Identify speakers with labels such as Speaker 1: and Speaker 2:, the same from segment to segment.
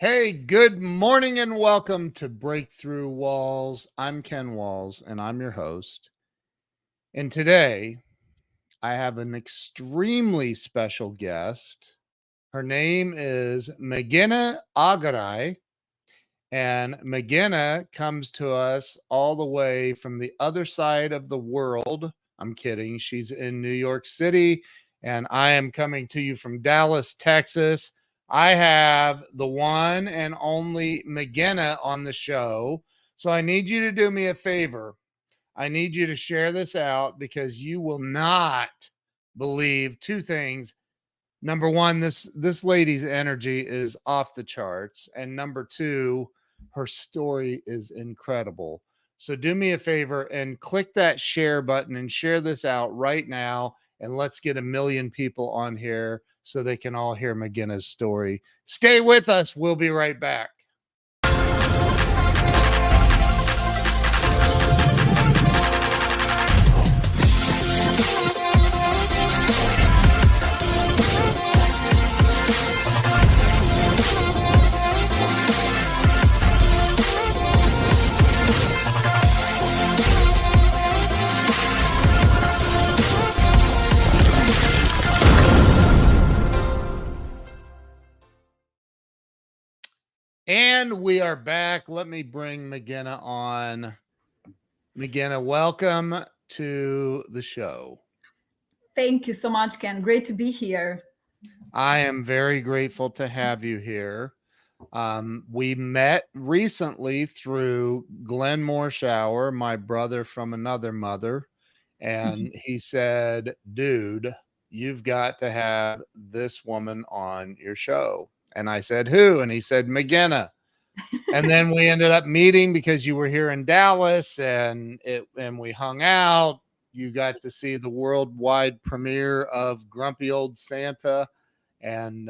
Speaker 1: Hey, good morning and welcome to Breakthrough Walls. I'm Ken Walls and I'm your host. And today I have an extremely special guest. Her name is Migena Agaraj, and Migena comes to us all the way from the other side of the world. I'm kidding. She's in New York City, and I am coming to you from Dallas, Texas. I have the one and only Migena on the show. So I need you to do me a favor. I need you to share this out because you will not believe two things. Number one, this lady's energy is off the charts, and number two, her story is incredible. So do me a favor and click that share button and share this out right now, and let's get 1 million people on here so they can all hear Migena's story. Stay with us. We'll be right back. And we are back. Let me bring Migena on. Migena, welcome to the show.
Speaker 2: Thank you so much, Ken. Great to be here.
Speaker 1: I am very grateful to have you here. We met recently through Glenn Morshower, my brother from another mother. And he said, dude, you've got to have this woman on your show. And I said, who? And he said, Migena. And then we ended up meeting because you were here in Dallas and we hung out. You got to see the worldwide premiere of Grumpy Old Santa. And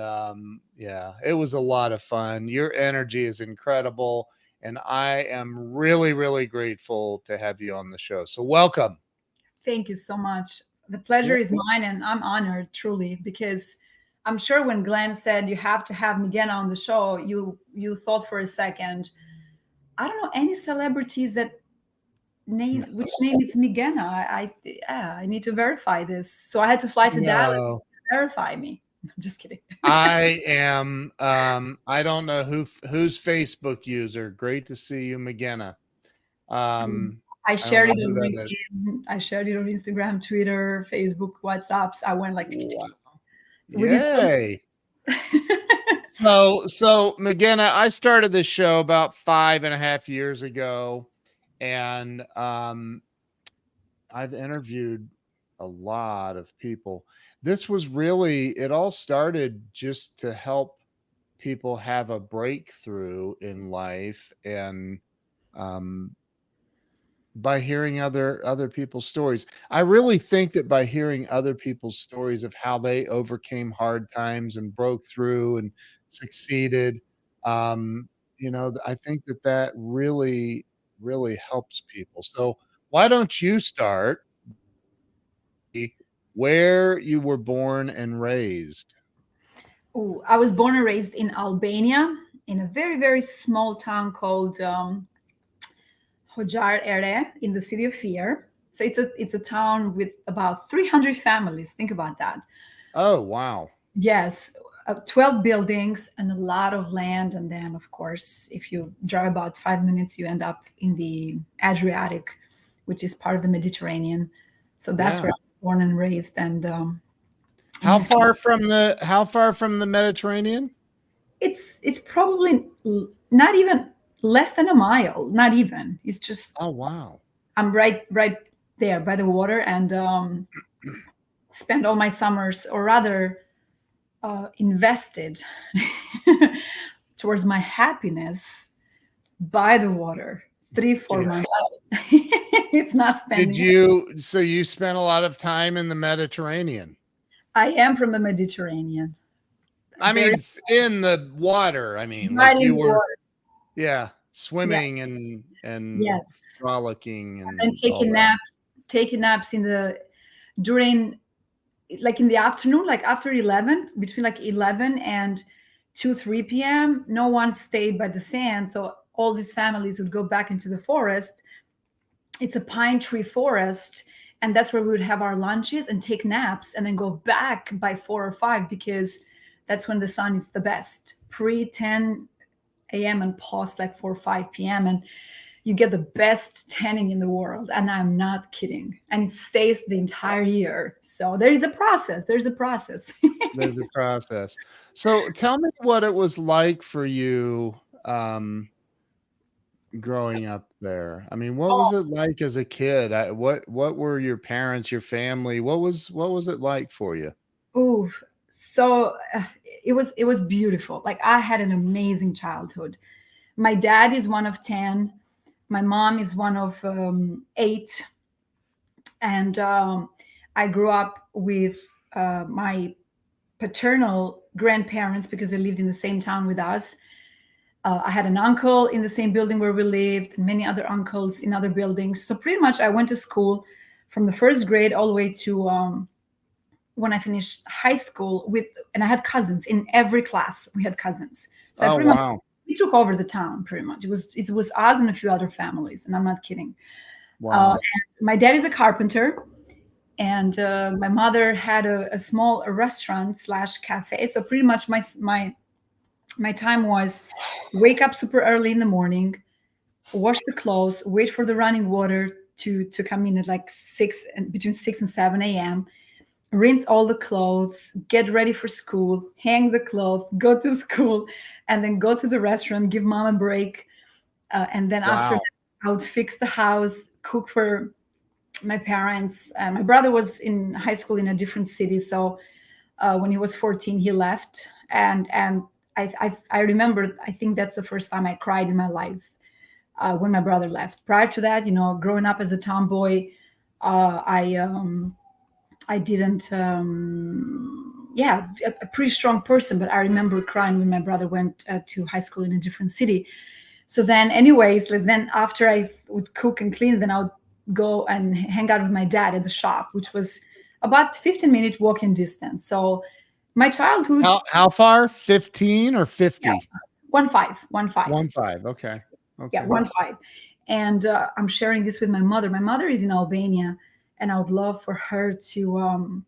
Speaker 1: yeah, it was a lot of fun. Your energy is incredible. And I am really, really grateful to have you on the show. So welcome.
Speaker 2: Thank you so much. The pleasure is mine, and I'm honored, truly, because I'm sure when Glenn said you have to have Migena on the show, you thought for a second, I don't know any celebrities that which name it's Migena. I need to verify this. So I had to fly to Dallas to verify me. I'm just kidding.
Speaker 1: I am I don't know who's Facebook user. Great to see you, Migena.
Speaker 2: I shared it on LinkedIn. I shared it on Instagram, Twitter, Facebook, WhatsApps. I went like,
Speaker 1: wow. Yay. So Migena, I started this show about 5.5 years ago, and I've interviewed a lot of people. This was really, it all started just to help people have a breakthrough in life, and by hearing other people's stories. I really think that by hearing other people's stories of how they overcame hard times and broke through and succeeded, I think that really, really helps people. So why don't you start where you were born and raised?
Speaker 2: Oh, I was born and raised in Albania, in a very, very small town called Hoxha Ere in the city of Fear. So it's a town with about 300 families. Think about that.
Speaker 1: Oh, wow.
Speaker 2: Yes, 12 buildings and a lot of land. And then, of course, if you drive about 5 minutes, you end up in the Adriatic, which is part of the Mediterranean. So that's where I was born and raised. And
Speaker 1: how far from the Mediterranean?
Speaker 2: It's probably not even less than a mile. Not even. It's just.
Speaker 1: Oh, wow.
Speaker 2: I'm right there by the water, and spend all my summers, or rather invested towards my happiness by the water 3-4 months out. It's not spending.
Speaker 1: So you spent a lot of time in the Mediterranean?
Speaker 2: I am from the Mediterranean.
Speaker 1: I mean, in the water. I mean,
Speaker 2: right,
Speaker 1: like you were,
Speaker 2: water.
Speaker 1: swimming and
Speaker 2: yes,
Speaker 1: frolicking
Speaker 2: and taking naps during, like in the afternoon, like after 11, between like 11 and 2 3 p.m., no one stayed by the sand, so all these families would go back into the forest. It's a pine tree forest, and that's where we would have our lunches and take naps and then go back by 4 or 5, because that's when the sun is the best, pre 10 a.m. and post like 4 or 5 p.m., and you get the best tanning in the world, and I'm not kidding, and it stays the entire year. So there's a process.
Speaker 1: There's a process. So tell me what it was like for you, um, growing up there. I mean, what was
Speaker 2: Oh,
Speaker 1: it like as a kid? What were your parents, your family? What was it like for you?
Speaker 2: ooh, so it was beautiful. Like, I had an amazing childhood. My dad is one of 10. My mom is one of 8. And I grew up with my paternal grandparents because they lived in the same town with us. I had an uncle in the same building where we lived, and many other uncles in other buildings. So pretty much I went to school from the first grade all the way to when I finished high school with, and I had cousins in every class. We had cousins. So I
Speaker 1: Oh,
Speaker 2: pretty much,
Speaker 1: wow.
Speaker 2: we took over the town pretty much. It was us and a few other families, and I'm not kidding.
Speaker 1: Wow.
Speaker 2: My dad is a carpenter, and my mother had a small restaurant slash cafe. So pretty much my time was wake up super early in the morning, wash the clothes, wait for the running water to come in at like 6 and between 6 and 7 a.m., rinse all the clothes, get ready for school, hang the clothes, go to school, and then go to the restaurant, give mom a break. And then after that,
Speaker 1: Wow.
Speaker 2: I would fix the house, cook for my parents. My brother was in high school in a different city. So when he was 14, he left. And I remember, I think that's the first time I cried in my life, when my brother left. Prior to that, growing up as a tomboy, I didn't, yeah, a pretty strong person, but I remember crying when my brother went to high school in a different city. So then, anyways, like, then after I would cook and clean, then I would go and hang out with my dad at the shop, which was about 15-minute walking distance. So my childhood,
Speaker 1: How far? 15 or
Speaker 2: yeah,
Speaker 1: 50?
Speaker 2: 1 5, 1 5.
Speaker 1: 1 5. Okay.
Speaker 2: Yeah,
Speaker 1: Okay.
Speaker 2: 1 5. And I'm sharing this with my mother. My mother is in Albania, and I would love for her to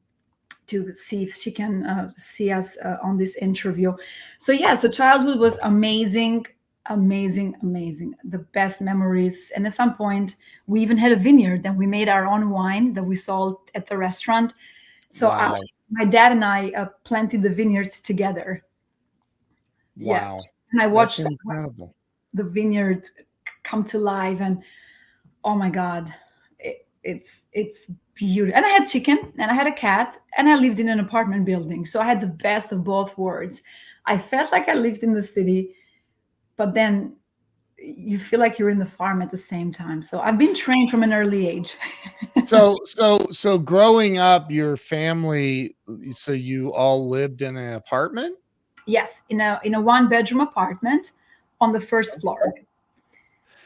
Speaker 2: see if she can see us on this interview. So yeah, so childhood was amazing, amazing, amazing. The best memories. And at some point, we even had a vineyard, and we made our own wine that we sold at the restaurant. So
Speaker 1: Wow.
Speaker 2: my dad and I planted the vineyards together. Yeah,
Speaker 1: Wow.
Speaker 2: and I
Speaker 1: That's
Speaker 2: watched
Speaker 1: incredible.
Speaker 2: the vineyard come to life, and oh my god, it's beautiful. And I had chicken, and I had a cat, and I lived in an apartment building, so I had the best of both worlds. I felt like I lived in the city, but then you feel like you're in the farm at the same time. So I've been trained from an early age.
Speaker 1: So growing up, your family, so you all lived in an apartment?
Speaker 2: Yes, in a one-bedroom apartment on the first floor.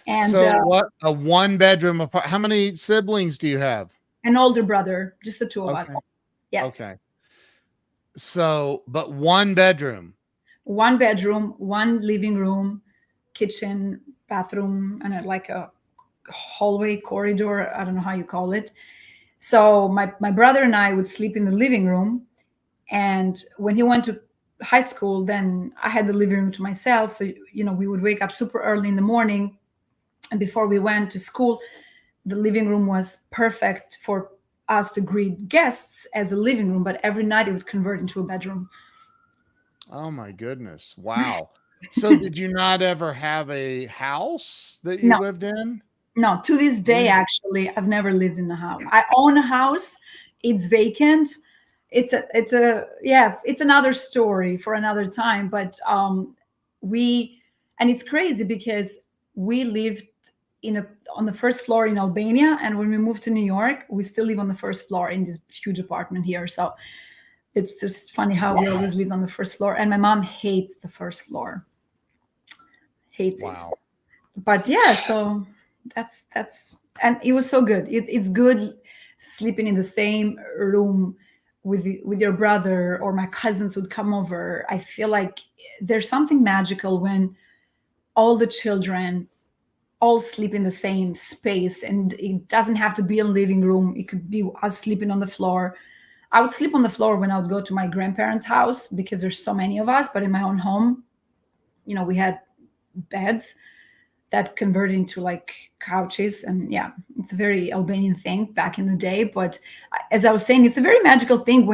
Speaker 2: And
Speaker 1: So what, a one-bedroom apart how many siblings do you have?
Speaker 2: an older brother, just the two of us.
Speaker 1: Okay.
Speaker 2: Yes.
Speaker 1: Okay. So, but one bedroom.
Speaker 2: One bedroom, one living room, kitchen, bathroom, and like a hallway corridor. I don't know how you call it. So my brother and I would sleep in the living room. And when he went to high school, then I had the living room to myself. So, we would wake up super early in the morning. And before we went to school, the living room was perfect for us to greet guests as a living room. But every night it would convert into a bedroom.
Speaker 1: Oh my goodness. Wow. So did you not ever have a house that you
Speaker 2: No,
Speaker 1: lived in?
Speaker 2: no, to this day,
Speaker 1: Yeah.
Speaker 2: actually, I've never lived in a house. I own a house. It's vacant. Yeah, it's another story for another time. But we, and it's crazy because we lived on the first floor in Albania, and when we moved to New York, we still live on the first floor in this huge apartment here. So it's just funny how we always lived on the first floor. And my mom hates the first floor, hates it.
Speaker 1: Wow.
Speaker 2: But yeah, so that's and it was so good. It's good sleeping in the same room with your brother, or my cousins would come over, I feel like there's something magical when all the children all sleep in the same space, and it doesn't have to be a living room. It could be us sleeping on the floor. I would sleep on the floor when I would go to my grandparents' house because there's so many of us, but in my own home, we had beds that converted into like couches. And yeah, it's a very Albanian thing back in the day. But as I was saying, it's a very magical thing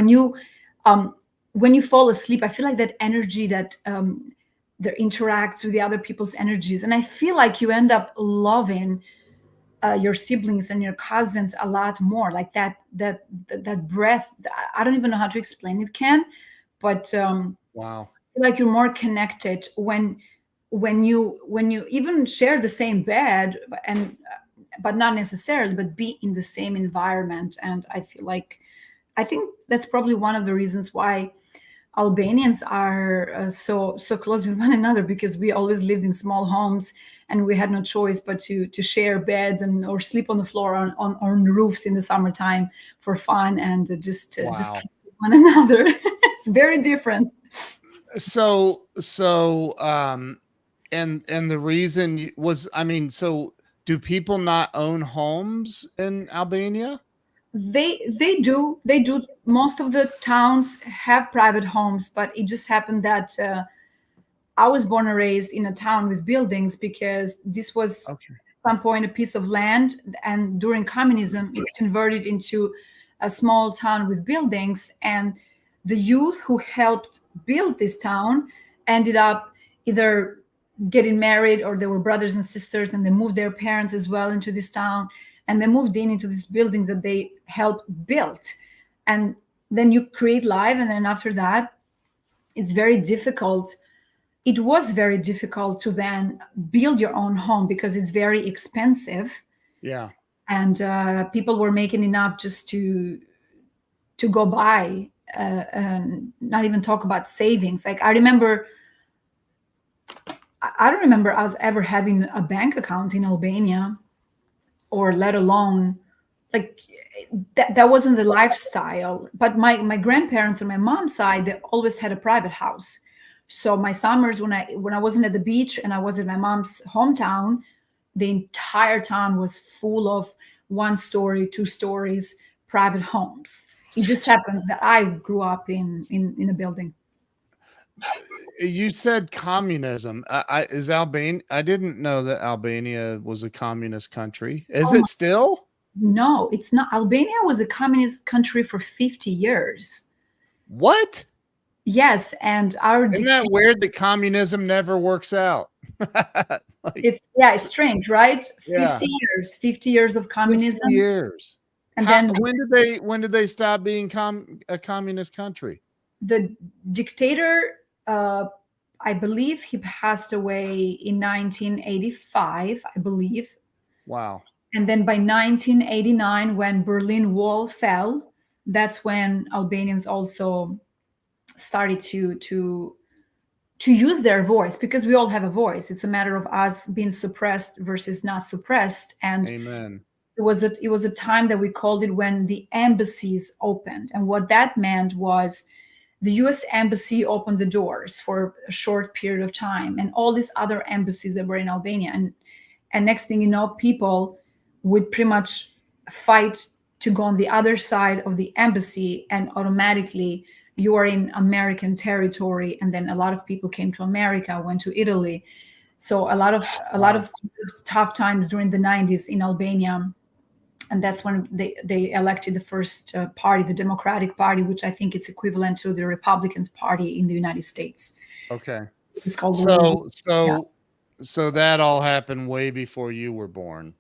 Speaker 2: um when you fall asleep. I feel like that energy that interacts with the other people's energies, and I feel like you end up loving your siblings and your cousins a lot more. Like that breath. I don't even know how to explain it, Ken, but
Speaker 1: Wow.
Speaker 2: feel like you're more connected when you even share the same bed, and but not necessarily, but be in the same environment. And I feel like, I think that's probably one of the reasons why Albanians are so close with one another, because we always lived in small homes, and we had no choice but to share beds, and or sleep on the floor, on roofs in the summertime for fun, and just
Speaker 1: Wow.
Speaker 2: keep one another. It's very different.
Speaker 1: So and the reason was, I mean, so do people not own homes in Albania?
Speaker 2: They do. Most of the towns have private homes, but it just happened that I was born and raised in a town with buildings, because this was
Speaker 1: Okay.
Speaker 2: at some point a piece of land, and during communism it converted into a small town with buildings. And the youth who helped build this town ended up either getting married, or they were brothers and sisters, and they moved their parents as well into this town, and they moved in into these buildings that they helped build. And then you create life, and then after that, it's very difficult. It was very difficult to then build your own home, because it's very expensive,
Speaker 1: Yeah.
Speaker 2: and people were making enough just to go by, and not even talk about savings. Like I don't remember us ever having a bank account in Albania, or let alone like that wasn't the lifestyle. But my grandparents on my mom's side, they always had a private house. So my summers, when I wasn't at the beach and I was in my mom's hometown, the entire town was full of 1 story, 2 stories, private homes. It just happened that I grew up in a building.
Speaker 1: You said communism. Is Albania? I didn't know that Albania was a communist country. Is
Speaker 2: Oh
Speaker 1: it
Speaker 2: my,
Speaker 1: still?
Speaker 2: no, it's not. Albania was a communist country for 50 years.
Speaker 1: What?
Speaker 2: Yes, and our
Speaker 1: Isn't that
Speaker 2: dictator.
Speaker 1: weird that communism never works out? Like,
Speaker 2: It's strange, right?
Speaker 1: yeah,
Speaker 2: 50 years of
Speaker 1: 50
Speaker 2: communism,
Speaker 1: years.
Speaker 2: and
Speaker 1: How,
Speaker 2: then
Speaker 1: when did they stop being a communist country?
Speaker 2: the dictator, uh, I believe he passed away in 1985, I believe.
Speaker 1: Wow.
Speaker 2: And then by 1989, when Berlin Wall fell, that's when Albanians also started to use their voice, because we all have a voice. It's a matter of us being suppressed versus not suppressed. And
Speaker 1: Amen.
Speaker 2: it was a time that we called it when the embassies opened. And what that meant was the US embassy opened the doors for a short period of time, and all these other embassies that were in Albania. And next thing you know, people would pretty much fight to go on the other side of the embassy, and automatically you are in American territory. And then a lot of people came to America, went to Italy. So a lot of
Speaker 1: Wow.
Speaker 2: tough times during the 90s in Albania. And that's when they elected the first party, the Democratic Party, which I think it's equivalent to the Republicans Party in the United States.
Speaker 1: Okay.
Speaker 2: It's called the.
Speaker 1: So
Speaker 2: Yeah.
Speaker 1: so so that all happened way before you were born.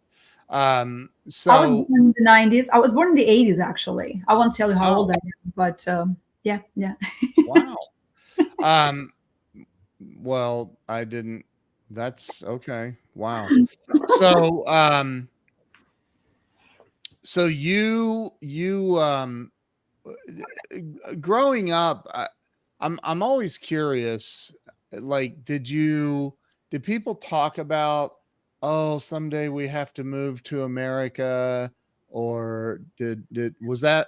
Speaker 2: I was
Speaker 1: So
Speaker 2: born in the 90s. I was born in the 80s, actually. I won't tell you how old
Speaker 1: oh,
Speaker 2: I am, but yeah, yeah.
Speaker 1: wow. Um, well, I didn't. That's okay. Wow. So, so growing up, I'm always curious. Like, did people talk about, oh, someday we have to move to America, or did was that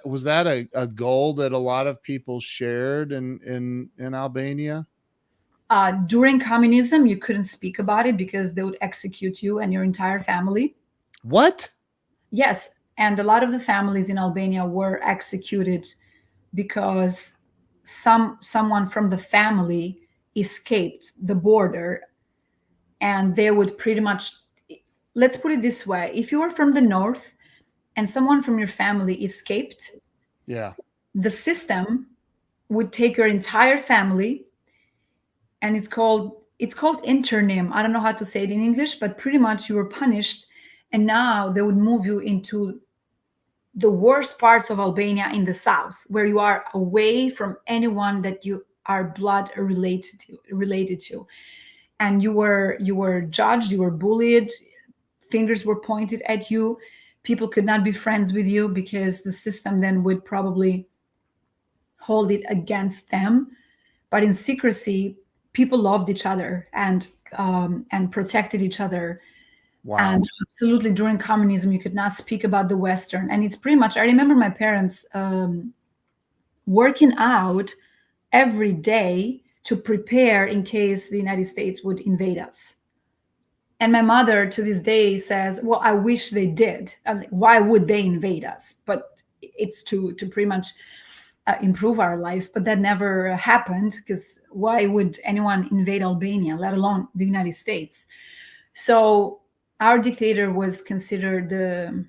Speaker 1: a goal that a lot of people shared in Albania?
Speaker 2: During communism, you couldn't speak about it because they would execute you and your entire family.
Speaker 1: What?
Speaker 2: Yes, and a lot of the families in Albania were executed because someone from the family escaped the border, and they would pretty much, let's put it this way, if you were from the north and someone from your family escaped,
Speaker 1: Yeah.
Speaker 2: the system would take your entire family, and it's called internim. I don't know how to say it in English, but pretty much you were punished, and now they would move you into the worst parts of Albania in the south, where you are away from anyone that you are blood related to. And you were judged, you were bullied, fingers were pointed at you. People could not be friends with you because the system then would probably hold it against them. But in secrecy, people loved each other and protected each other. And
Speaker 1: Wow.
Speaker 2: absolutely, during communism, you could not speak about the Western. And it's pretty much, I remember my parents working out every day to prepare in case the United States would invade us. And my mother to this day says, well, I wish they did. I'm like, why would they invade us? But it's to pretty much improve our lives. But that never happened, because why would anyone invade Albania, let alone the United States? So our dictator was considered the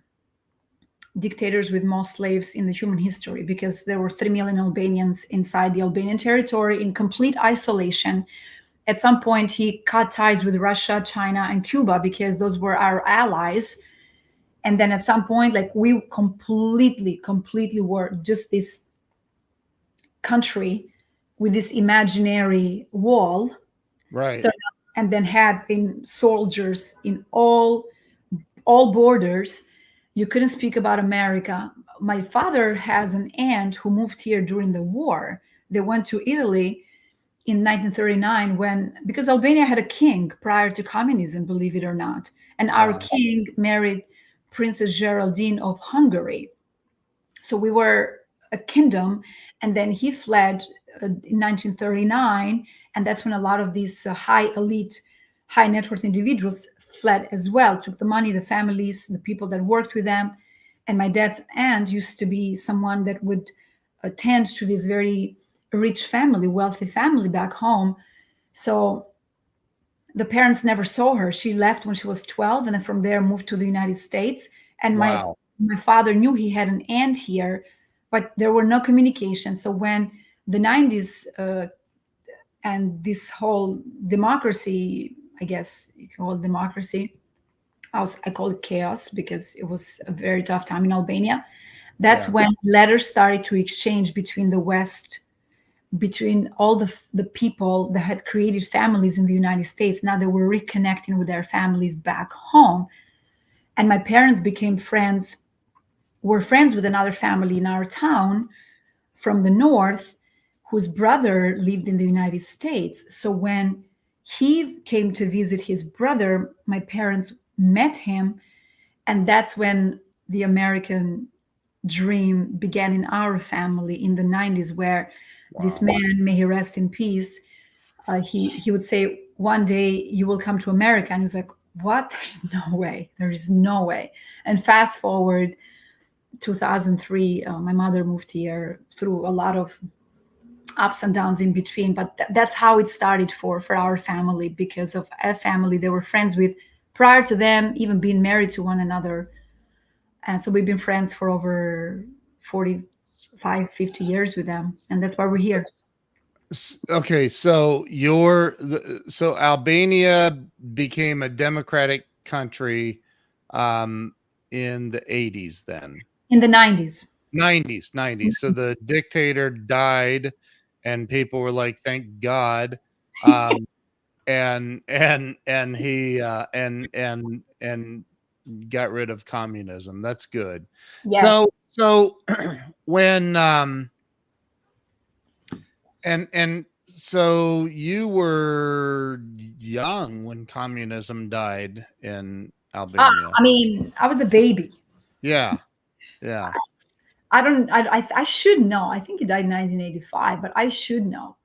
Speaker 2: dictators with most slaves in the human history, because there were 3 million Albanians inside the Albanian territory in complete isolation. At some point, he cut ties with Russia, China, and Cuba because those were our allies. And then at some point, like, we completely were just this country with this imaginary wall.
Speaker 1: Right.
Speaker 2: So, and then had in soldiers in all borders. You couldn't speak about America. My father has an aunt who moved here during the war. They went to Italy in 1939, when, because Albania had a king prior to communism, believe it or not, and our
Speaker 1: Wow.
Speaker 2: king married Princess Geraldine of Hungary. So we were a kingdom, and then he fled in 1939, and that's when a lot of these high elite, high net worth individuals fled as well, took the money, the families, the people that worked with them. And my dad's aunt used to be someone that would attend to this very rich family, wealthy family back home. So the parents never saw her. She left when she was 12, and then from there moved to the United States. And my
Speaker 1: Wow.
Speaker 2: my father knew he had an aunt here, but there were no communication. So when the 90s and this whole democracy, I guess you can call it democracy, I call it chaos because it was a very tough time in Albania. That's
Speaker 1: Yeah.
Speaker 2: when letters started to exchange between the West, between all the people that had created families in the United States. Now they were reconnecting with their families back home. And my parents became friends, were friends with another family in our town from the north, whose brother lived in the United States. So when he came to visit his brother, my parents met him. And that's when the American dream began in our family in the 90s, where this
Speaker 1: Wow.
Speaker 2: man, may he rest in peace, he would say, one day you will come to America. And he was like, what? There's no way. There is no way. And fast forward 2003, my mother moved here through a lot of ups and downs in between. But that's how it started for our family, because of a family they were friends with prior to them even being married to one another. And so we've been friends for over 45, 50 years with them. And that's why we're here.
Speaker 1: Okay, so so Albania became a democratic country um in the 80s then.
Speaker 2: In the 90s.
Speaker 1: 90s, 90s. So the dictator died and people were like, thank God. Um and he and got rid of communism. That's good.
Speaker 2: Yes.
Speaker 1: So when and so you were young when communism died in Albania.
Speaker 2: I mean, I was a baby.
Speaker 1: Yeah. Yeah.
Speaker 2: I don't. I should know. I think he died in 1985, but I should know.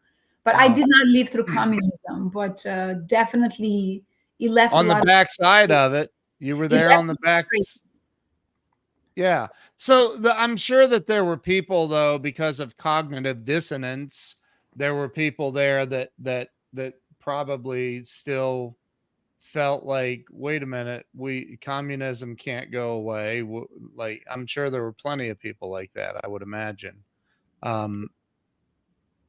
Speaker 2: But I
Speaker 1: Oh.
Speaker 2: did not live through communism. But definitely, he left a
Speaker 1: On the
Speaker 2: lot of.
Speaker 1: backside of it, you were
Speaker 2: He
Speaker 1: there on
Speaker 2: left
Speaker 1: the back.
Speaker 2: traces.
Speaker 1: Yeah. So I'm sure that there were people though, because of cognitive dissonance, there were people there that probably still felt like, wait a minute, we communism can't go away. Like I'm sure there were plenty of people like that, I would imagine. Um,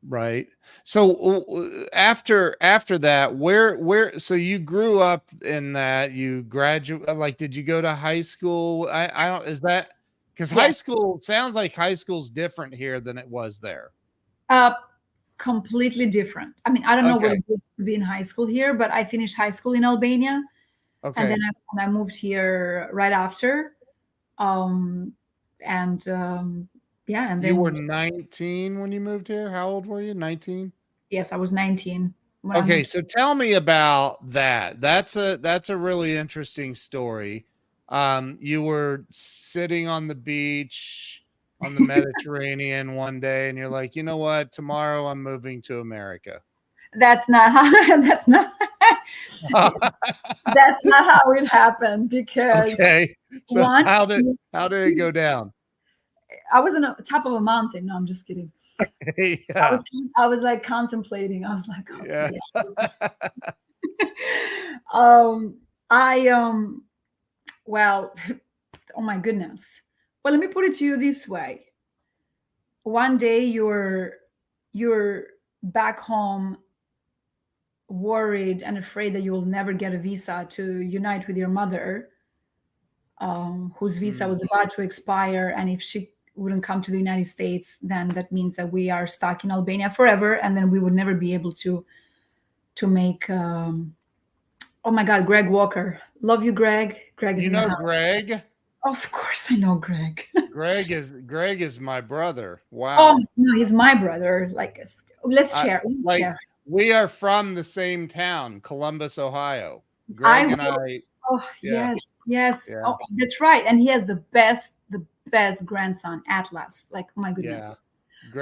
Speaker 1: right. So after that, where so you grew up in that, you graduate, like did you go to high school? I don't, is that because high
Speaker 2: Yes.
Speaker 1: school sounds like high school's different here than it was there.
Speaker 2: Uh, Completely different. I mean, I don't know what
Speaker 1: Okay.
Speaker 2: it is to be in high school here, but I finished high school in Albania, and then
Speaker 1: Okay.
Speaker 2: I moved here right after. Um, and yeah, and
Speaker 1: You were
Speaker 2: then
Speaker 1: 19 when you moved here. How old were you? 19?
Speaker 2: yes, I was 19 when I
Speaker 1: Okay,
Speaker 2: moved.
Speaker 1: so tell me about that. That's a really interesting story. You were sitting on the beach on the Mediterranean one day, and you're like, you know what? Tomorrow I'm moving to America.
Speaker 2: That's not how. That's not. That's not how it happened because
Speaker 1: Okay, so
Speaker 2: one,
Speaker 1: how did it go down?
Speaker 2: I was on the top of a mountain. No, I'm just kidding. I
Speaker 1: Yeah,
Speaker 2: was I was like contemplating. I was like,
Speaker 1: yeah.
Speaker 2: okay. Um, I well, oh my goodness. Well, let me put it to you this way. One day you're back home worried and afraid that you will never get a visa to unite with your mother, whose visa
Speaker 1: Mm.
Speaker 2: was about to expire. And if she wouldn't come to the United States, then that means that we are stuck in Albania forever, and then we would never be able to make. Oh my God, Greg Walker, love you, Greg. Greg is
Speaker 1: You
Speaker 2: in the
Speaker 1: know
Speaker 2: house.
Speaker 1: Greg?
Speaker 2: Of course, I know Greg.
Speaker 1: Greg is my brother.
Speaker 2: Oh
Speaker 1: Wow.
Speaker 2: no, he's my brother. Like, let's
Speaker 1: I
Speaker 2: share. Let's
Speaker 1: like
Speaker 2: share.
Speaker 1: we are from the same town, Columbus, Ohio.
Speaker 2: I
Speaker 1: Greg and
Speaker 2: will.
Speaker 1: I,
Speaker 2: Oh
Speaker 1: yeah,
Speaker 2: yes, yes.
Speaker 1: yeah,
Speaker 2: Oh, that's right. And he has the best grandson, Atlas. Like, oh my goodness.
Speaker 1: yeah.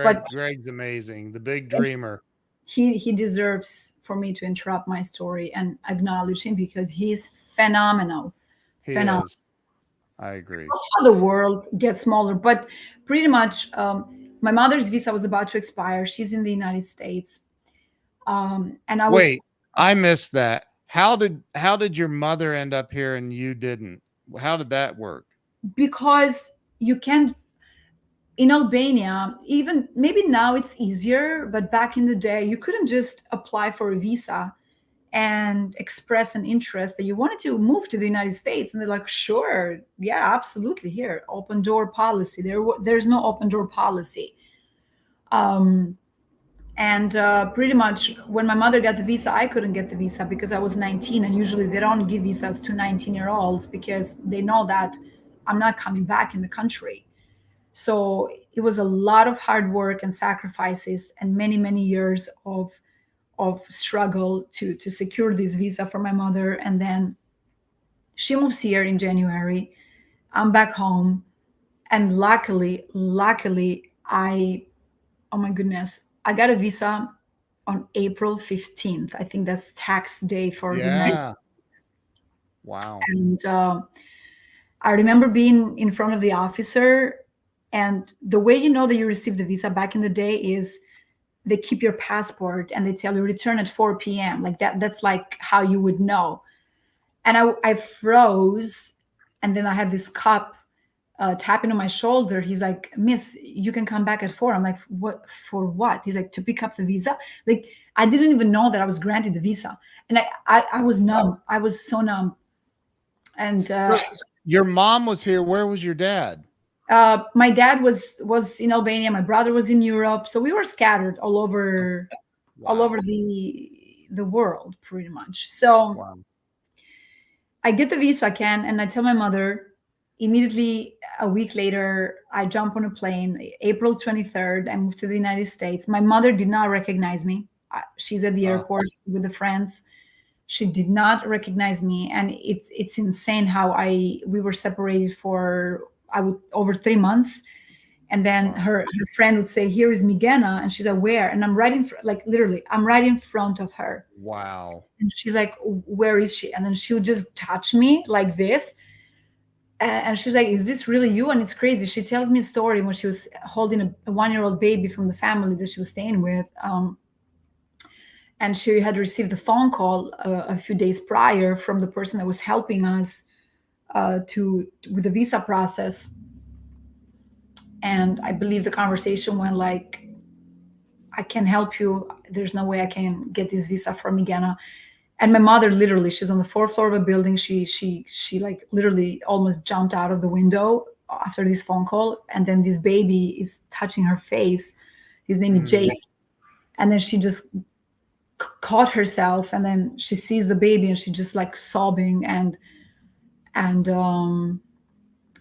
Speaker 2: But
Speaker 1: Greg's amazing. The big dreamer.
Speaker 2: he deserves for me to interrupt my story and acknowledge him because he's phenomenal.
Speaker 1: He
Speaker 2: Phenomenal.
Speaker 1: is. I agree.
Speaker 2: How the world gets smaller, but pretty much, my mother's visa was about to expire. She's in the United States, and I was
Speaker 1: Wait, I missed that. How did your mother end up here and you didn't? How did that work?
Speaker 2: because you can in Albania, even maybe now it's easier, but back in the day, you couldn't just apply for a visa and express an interest that you wanted to move to the United States. And they're like, sure, yeah, absolutely. Here, open door policy. There's no open door policy. Um, and pretty much when my mother got the visa, I couldn't get the visa because I was 19. And usually they don't give visas to 19-year-olds because they know that I'm not coming back in the country. So it was a lot of hard work and sacrifices and many, many years of struggle to secure this visa for my mother. And then she moves here in January. I'm back home. And luckily, oh my goodness, I got a visa on April 15th. I think that's tax day for the United
Speaker 1: Yeah.
Speaker 2: States.
Speaker 1: Wow.
Speaker 2: And I remember being in front of the officer. And the way you know that you received the visa back in the day is they keep your passport and they tell you return at 4 p.m. Like that. That's like how you would know. And I froze. And then I had this cop tapping on my shoulder. He's like, Miss, you can come back at 4. I'm like, what? For what? He's like, to pick up the visa. Like, I didn't even know that I was granted the visa. And I was numb. I was so numb. And
Speaker 1: So your mom was here. Where was your dad?
Speaker 2: my dad was in Albania. My brother was in Europe. So we were scattered all over
Speaker 1: Wow.
Speaker 2: the world, pretty much. So
Speaker 1: Wow.
Speaker 2: I get the visa, Ken, and I tell my mother. Immediately, a week later, I jump on a plane. April 23rd, I moved to the United States. My mother did not recognize me. She's at the
Speaker 1: Uh,
Speaker 2: airport with the friends. She did not recognize me, and it's insane how we were separated for I would over 3 months. And then
Speaker 1: Wow.
Speaker 2: her friend would say, "Here is Migena," and she's like, "Where?" And I'm right in like literally, I'm right in front of her,
Speaker 1: Wow.
Speaker 2: and she's like, "Where is she?" And then she would just touch me like this, and she's like, "Is this really you?" And it's crazy. She tells me a story when she was holding a 1-year-old baby from the family that she was staying with. And she had received a phone call a few days prior from the person that was helping us to with the visa process. And I believe the conversation went like, "I can help you. There's no way I can get this visa for Migena." And my mother, literally, she's on the fourth floor of a building. She like literally almost jumped out of the window after this phone call. And then this baby is touching her face. His name is
Speaker 1: Mm.
Speaker 2: Jake. And then she just caught herself, and then she sees the baby and she's just like sobbing. And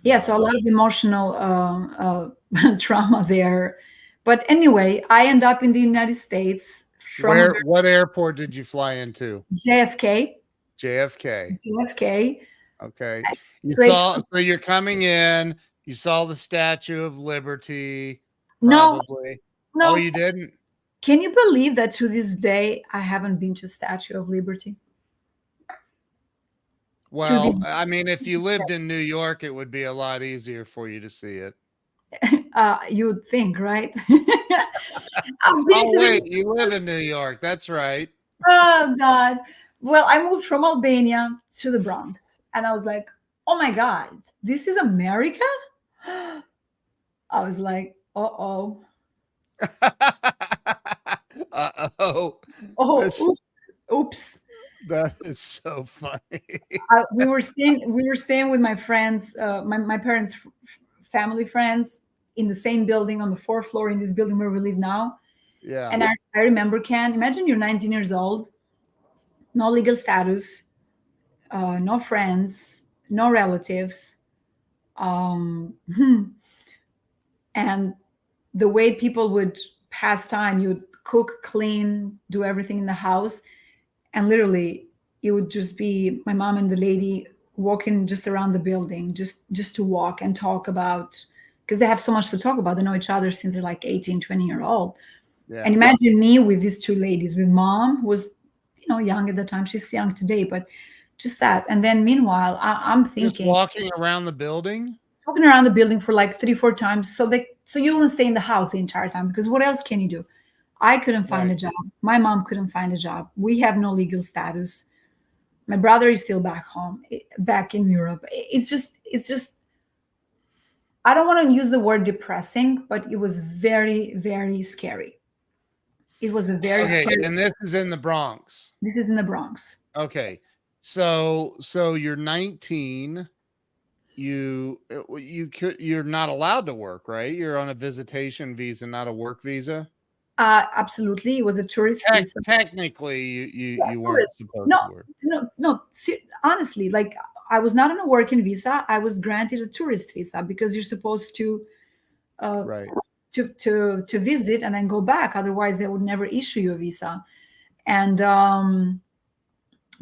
Speaker 2: yeah, so a
Speaker 1: Wow.
Speaker 2: lot of emotional trauma there. But anyway, I end up in the United States from a
Speaker 1: What airport did you fly into?
Speaker 2: JFK.
Speaker 1: JFK.
Speaker 2: JFK.
Speaker 1: Okay. You
Speaker 2: Straight
Speaker 1: saw,
Speaker 2: from,
Speaker 1: so you're coming in, you saw the Statue of Liberty,
Speaker 2: no,
Speaker 1: probably. Oh,
Speaker 2: no.
Speaker 1: you didn't?
Speaker 2: Can you believe that to this day I haven't been to Statue of Liberty? To
Speaker 1: Well,
Speaker 2: this,
Speaker 1: I mean, if you lived in New York, it would be a lot easier for you to see it.
Speaker 2: you would think, right? I've been
Speaker 1: Oh,
Speaker 2: to
Speaker 1: wait,
Speaker 2: the.
Speaker 1: you live in New York. That's right.
Speaker 2: Oh God. Well, I moved from Albania to the Bronx, and I was like, "Oh my God, this is America." I was like, "Uh-oh,
Speaker 1: Uh-oh.
Speaker 2: oh,
Speaker 1: This,
Speaker 2: oops, oops."
Speaker 1: that is so funny.
Speaker 2: We were staying with my friends, my parents' family friends, in the same building on the fourth floor in this building where we live now.
Speaker 1: Yeah.
Speaker 2: And I remember, Ken, imagine you're 19 years old, no legal status, no friends, no relatives, um, and the way people would pass time, you'd cook, clean, do everything in the house, and literally it would just be my mom and the lady walking just around the building, just to walk and talk about, because they have so much to talk about. They know each other since they're like 18, 20-year old. And
Speaker 1: Yeah.
Speaker 2: imagine me with these two ladies, with mom, who was, young at the time. She's young today, but just that. And then meanwhile, I'm
Speaker 1: Just
Speaker 2: thinking,
Speaker 1: walking around the building?
Speaker 2: walking around the building for like 3, 4 times, so you won't stay in the house the entire time, because what else can you do? I couldn't find a
Speaker 1: Right.
Speaker 2: job. My mom couldn't find a job. We have no legal status. My brother is still back home, back in Europe. It's just, I don't want to use the word depressing, but it was very, very scary. It was a very
Speaker 1: Okay,
Speaker 2: scary.
Speaker 1: and this is in the Bronx.
Speaker 2: This is in the Bronx.
Speaker 1: Okay. So you're 19. You're not allowed to work, right? You're on a visitation visa, not a work visa.
Speaker 2: Absolutely, it was a tourist visa.
Speaker 1: Technically,
Speaker 2: Yeah,
Speaker 1: you weren't
Speaker 2: tourist.
Speaker 1: supposed
Speaker 2: No,
Speaker 1: to work.
Speaker 2: no, no. Honestly, like, I was not on a working visa. I was granted a tourist visa, because you're supposed uh,
Speaker 1: Right.
Speaker 2: to visit and then go back. Otherwise, they would never issue you a visa. And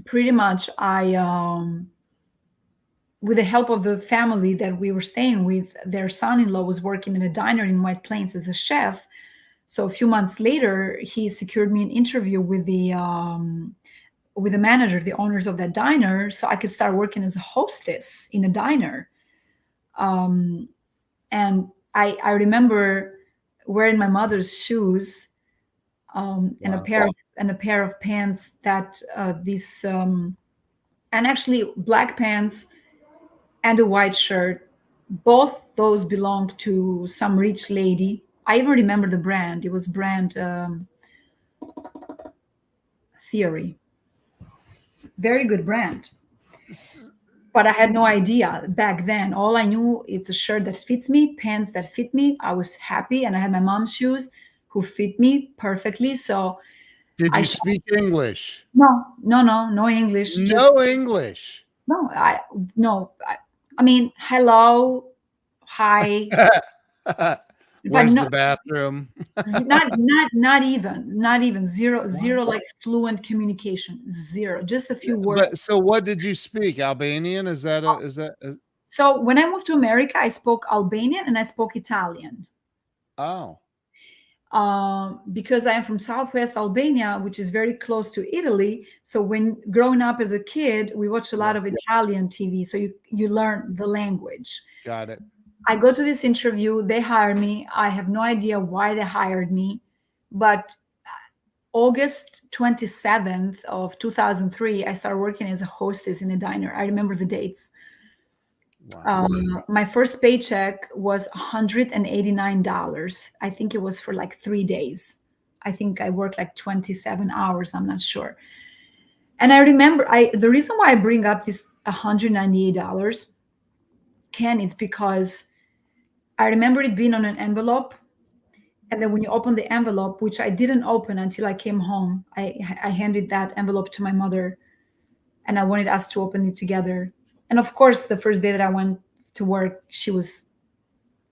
Speaker 2: pretty much, with the help of the family that we were staying with, their son-in-law was working in a diner in White Plains as a chef. So a few months later, he secured me an interview with the manager, the owners of that diner, so I could start working as a hostess in a diner. Um, and I remember wearing my mother's shoes, and a
Speaker 1: Wow.
Speaker 2: pair of pants that and actually black pants and a white shirt. Both those belonged to some rich lady. I even remember the brand. It was brand Theory. Very good brand.
Speaker 1: S-
Speaker 2: But I had no idea back then. All I knew, it's a shirt that fits me, pants that fit me. I was happy, and I had my mom's shoes who fit me perfectly. So
Speaker 1: Did
Speaker 2: I
Speaker 1: you
Speaker 2: sh-
Speaker 1: speak English?
Speaker 2: no, no, no, no English. Just
Speaker 1: No English.
Speaker 2: no. No. I mean, hello, hi, but
Speaker 1: Where's
Speaker 2: no,
Speaker 1: the bathroom?
Speaker 2: not even zero,
Speaker 1: What?
Speaker 2: zero, like fluent communication. Zero, just a few words.
Speaker 1: But so what did you speak? Albanian? Is that a is that
Speaker 2: So when I moved to America, I spoke Albanian and I spoke Italian.
Speaker 1: Oh,
Speaker 2: Because I am from Southwest Albania, which is very close to Italy. So when growing up as a kid, we watched a lot
Speaker 1: yeah,
Speaker 2: of Italian TV. So you learn the language.
Speaker 1: got it.
Speaker 2: I go to this interview, they hire me. I have no idea why they hired me, but August 27th of 2003, I started working as a hostess in a diner. I remember the dates.
Speaker 1: Wow.
Speaker 2: My first paycheck was $189. I think it was for like 3 days. I think I worked like 27 hours. I'm not sure. And I remember the reason why I bring up this $198, Ken, is because I remember it being on an envelope. And then when you open the envelope, which I didn't open until I came home, I handed that envelope to my mother and I wanted us to open it together. And of course, the first day that I went to work, she was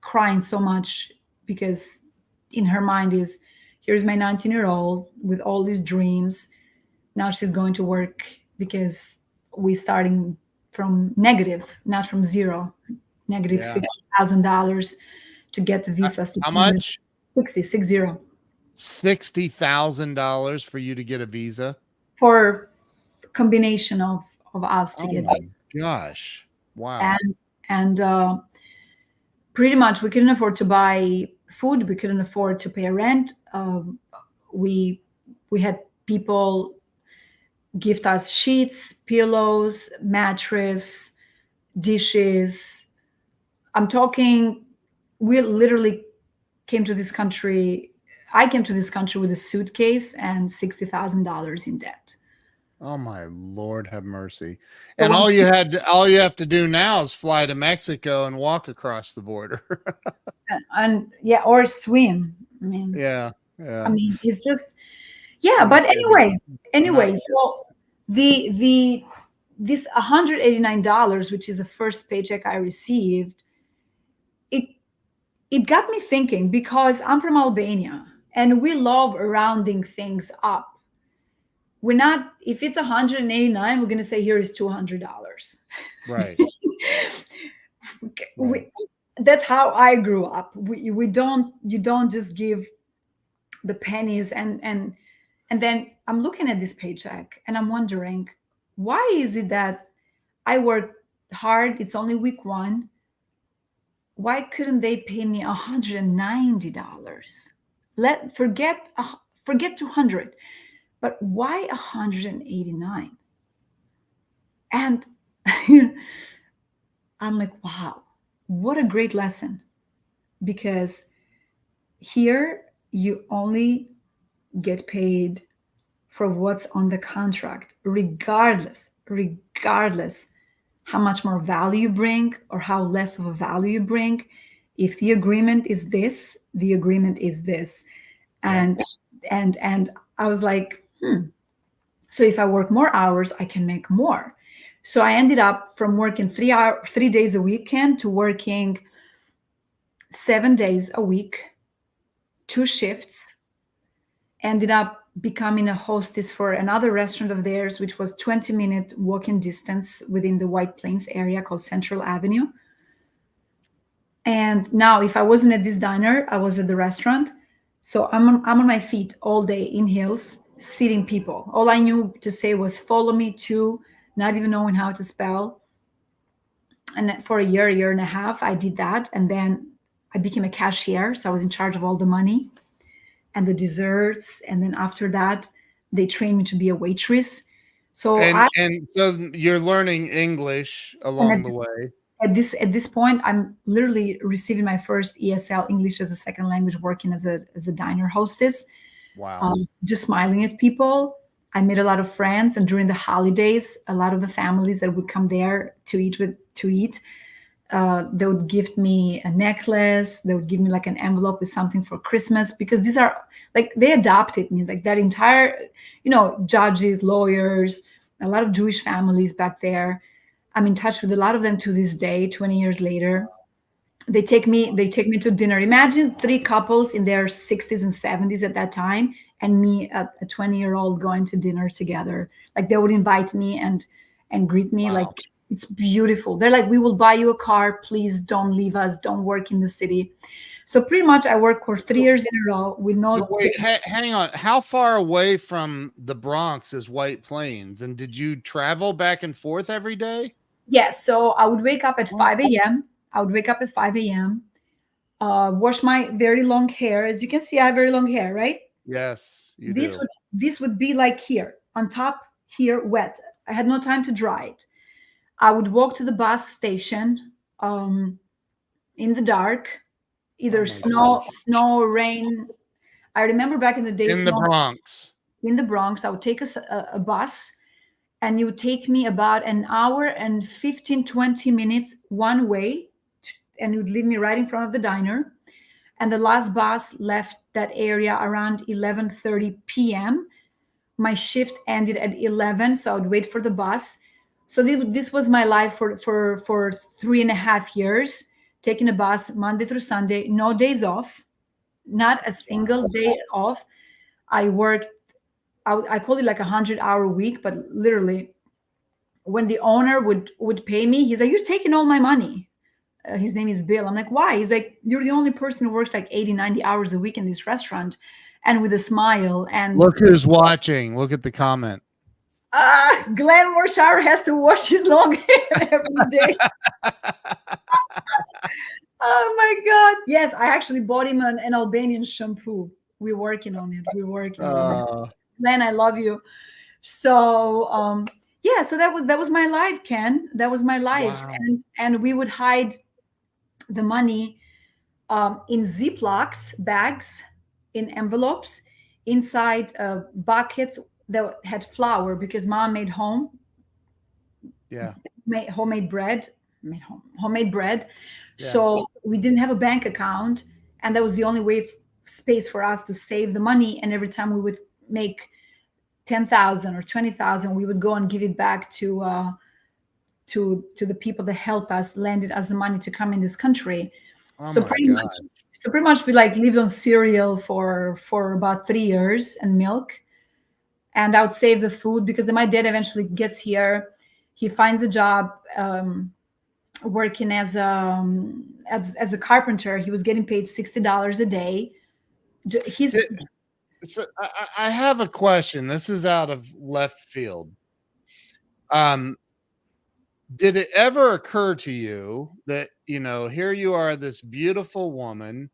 Speaker 2: crying so much because in her mind is, here's my 19-year-old with all these dreams. Now she's going to work because we're starting from negative, not from zero, negative
Speaker 1: Yeah.
Speaker 2: $60,000 to get the visas to
Speaker 1: How
Speaker 2: come in.
Speaker 1: much?
Speaker 2: 60
Speaker 1: $60,000 for you to get a visa?
Speaker 2: for combination of us to
Speaker 1: Oh
Speaker 2: get
Speaker 1: my
Speaker 2: this.
Speaker 1: gosh. Wow.
Speaker 2: And pretty much we couldn't afford to buy food, we couldn't afford to pay rent. We had people gift us sheets, pillows, mattress, dishes. I'm talking, we literally came to this country. I came to this country with a suitcase and $60,000 in debt.
Speaker 1: Oh my Lord, have mercy.
Speaker 2: So
Speaker 1: And
Speaker 2: when
Speaker 1: all you have to do now is fly to Mexico and walk across the border.
Speaker 2: and yeah, or swim.
Speaker 1: Yeah.
Speaker 2: I
Speaker 1: Yeah.
Speaker 2: mean, it's just yeah.
Speaker 1: I'm
Speaker 2: But
Speaker 1: kidding. I'm not
Speaker 2: anyways, so the this $189, which is the first paycheck I received, it it got me thinking because I'm from Albania and we love rounding things up. We're not, if it's 189, we're going to say here is $200.
Speaker 1: right. Right.
Speaker 2: we, that's how I grew up. We don't, you don't just give the pennies and then I'm looking at this paycheck and I'm wondering, why is it that I work hard, it's only week one, why couldn't they pay me $190? Let forget 200, but why 189? And I'm like, wow, what a great lesson. Because here you only get paid for what's on the contract, regardless how much more value you bring or how less of a value you bring. If the agreement is this, the agreement is this.
Speaker 1: Yep.
Speaker 2: And I was like, so if I work more hours, I can make more. So I ended up from working 3 days a weekend to working 7 days a week, 2 shifts. Ended up becoming a hostess for another restaurant of theirs, which was 20-minute walking distance within the White Plains area called Central Avenue. And now, if I wasn't at this diner, I was at the restaurant. So I'm on my feet all day in heels, seating people. All I knew to say was follow me to, not even knowing how to spell. And for a year and a half, I did that. And then I became a cashier. So I was in charge of all the money and the desserts. And then after that, they trained me to be a waitress. So
Speaker 1: And so you're learning English
Speaker 2: and
Speaker 1: along the way.
Speaker 2: at this point, I'm literally receiving my first ESL, English as a second language, working as a diner hostess.
Speaker 1: Wow.
Speaker 2: Just smiling at people. I made a lot of friends, and during the holidays, a lot of the families that would come there to eat, they would gift me a necklace. They would give me like an envelope with something for Christmas, because these are like, they adopted me, like that entire, judges, lawyers, a lot of Jewish families back there. I'm in touch with a lot of them to this day, 20 years later. They take me to dinner. Imagine three couples in their 60s and 70s at that time, and me, a 20-year-old, going to dinner together. Like, they would invite me and greet me like
Speaker 1: Wow.
Speaker 2: It's beautiful. They're like, we will buy you a car. Please don't leave us. Don't work in the city. So pretty much I worked for 3 years in a row with
Speaker 1: But
Speaker 2: no
Speaker 1: wait, hang on. How far away from the Bronx is White Plains? And did you travel back and forth every day?
Speaker 2: Yes. So I would wake up at
Speaker 1: Oh,
Speaker 2: 5 a.m. I would wake up at 5 a.m., wash my very long hair. As you can see, I have very long hair, right?
Speaker 1: yes, you
Speaker 2: This
Speaker 1: do.
Speaker 2: would this would be like here on top, here wet. I had no time to dry it. I would walk to the bus station in the dark,
Speaker 1: Oh
Speaker 2: either
Speaker 1: my gosh.
Speaker 2: snow, rain. I remember back in the day,
Speaker 1: In the
Speaker 2: snow
Speaker 1: Bronx.
Speaker 2: in the Bronx. I would take a bus, and you would take me about an hour and 15, 20 minutes one way, and you would leave me right in front of the diner. And the last bus left that area around 11:30 p.m. My shift ended at 11, so I would wait for the bus. So this was my life for 3.5 years, taking a bus Monday through Sunday, no days off, not a single
Speaker 1: Wow.
Speaker 2: day off. I worked, I call it like 100-hour week, but literally when the owner would pay me, he's like, "You're taking all my money." His name is Bill. I'm like, "Why?" He's like, "You're the only person who works like 80, 90 hours a week in this restaurant, and with a smile." And
Speaker 1: Look who's watching. Look at the comment.
Speaker 2: Glenn Morshower has to wash his long hair every day. Oh my God. Yes, I actually bought him an Albanian shampoo. We're working on it. We're working on it.
Speaker 1: Uh,
Speaker 2: Glenn, I love you. So yeah, so that was my life, Ken. That was my life.
Speaker 1: wow.
Speaker 2: And we would hide the money in Ziplocs bags, in envelopes, inside buckets that had flour because mom
Speaker 1: Yeah.
Speaker 2: made homemade bread, homemade bread.
Speaker 1: Yeah.
Speaker 2: So we didn't have a bank account, and that was the only way space for us to save the money. And every time we would make 10,000 or 20,000, we would go and give it back to the people that helped us, landed us the money to come in this country.
Speaker 1: Oh
Speaker 2: So
Speaker 1: my
Speaker 2: pretty
Speaker 1: God.
Speaker 2: much, so pretty much we like lived on cereal for about 3 years and milk, and I would save the food because then my dad eventually gets here. He finds a job working as a carpenter. He was getting paid $60 a day. He's
Speaker 1: So I have a question. This is out of left field. Um, did it ever occur to you that, here you are, this beautiful woman.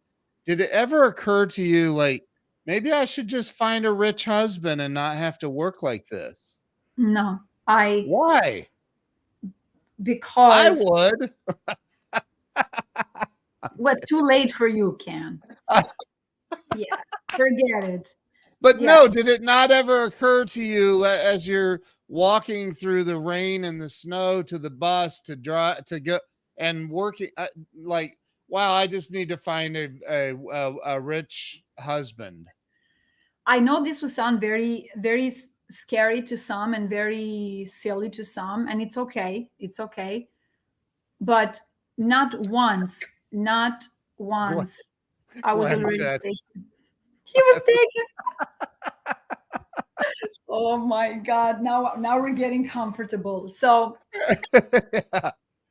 Speaker 1: Did it ever occur to you, like, maybe I should just find a rich husband and not have to work like this?
Speaker 2: no, I
Speaker 1: Why? I
Speaker 2: because
Speaker 1: would.
Speaker 2: what, too late for you, Can. Yeah, forget it.
Speaker 1: But
Speaker 2: Yeah,
Speaker 1: no, did it not ever occur to you as you're walking through the rain and the snow to the bus to drive to go and working, like, wow, I just need to find a rich husband.
Speaker 2: I know this will sound very, very scary to some and very silly to some, and it's okay. It's okay. But not
Speaker 1: Glenn,
Speaker 2: once, I was
Speaker 1: Glenn
Speaker 2: already
Speaker 1: said.
Speaker 2: taken. He was taken. Oh my God. Now we're getting comfortable. So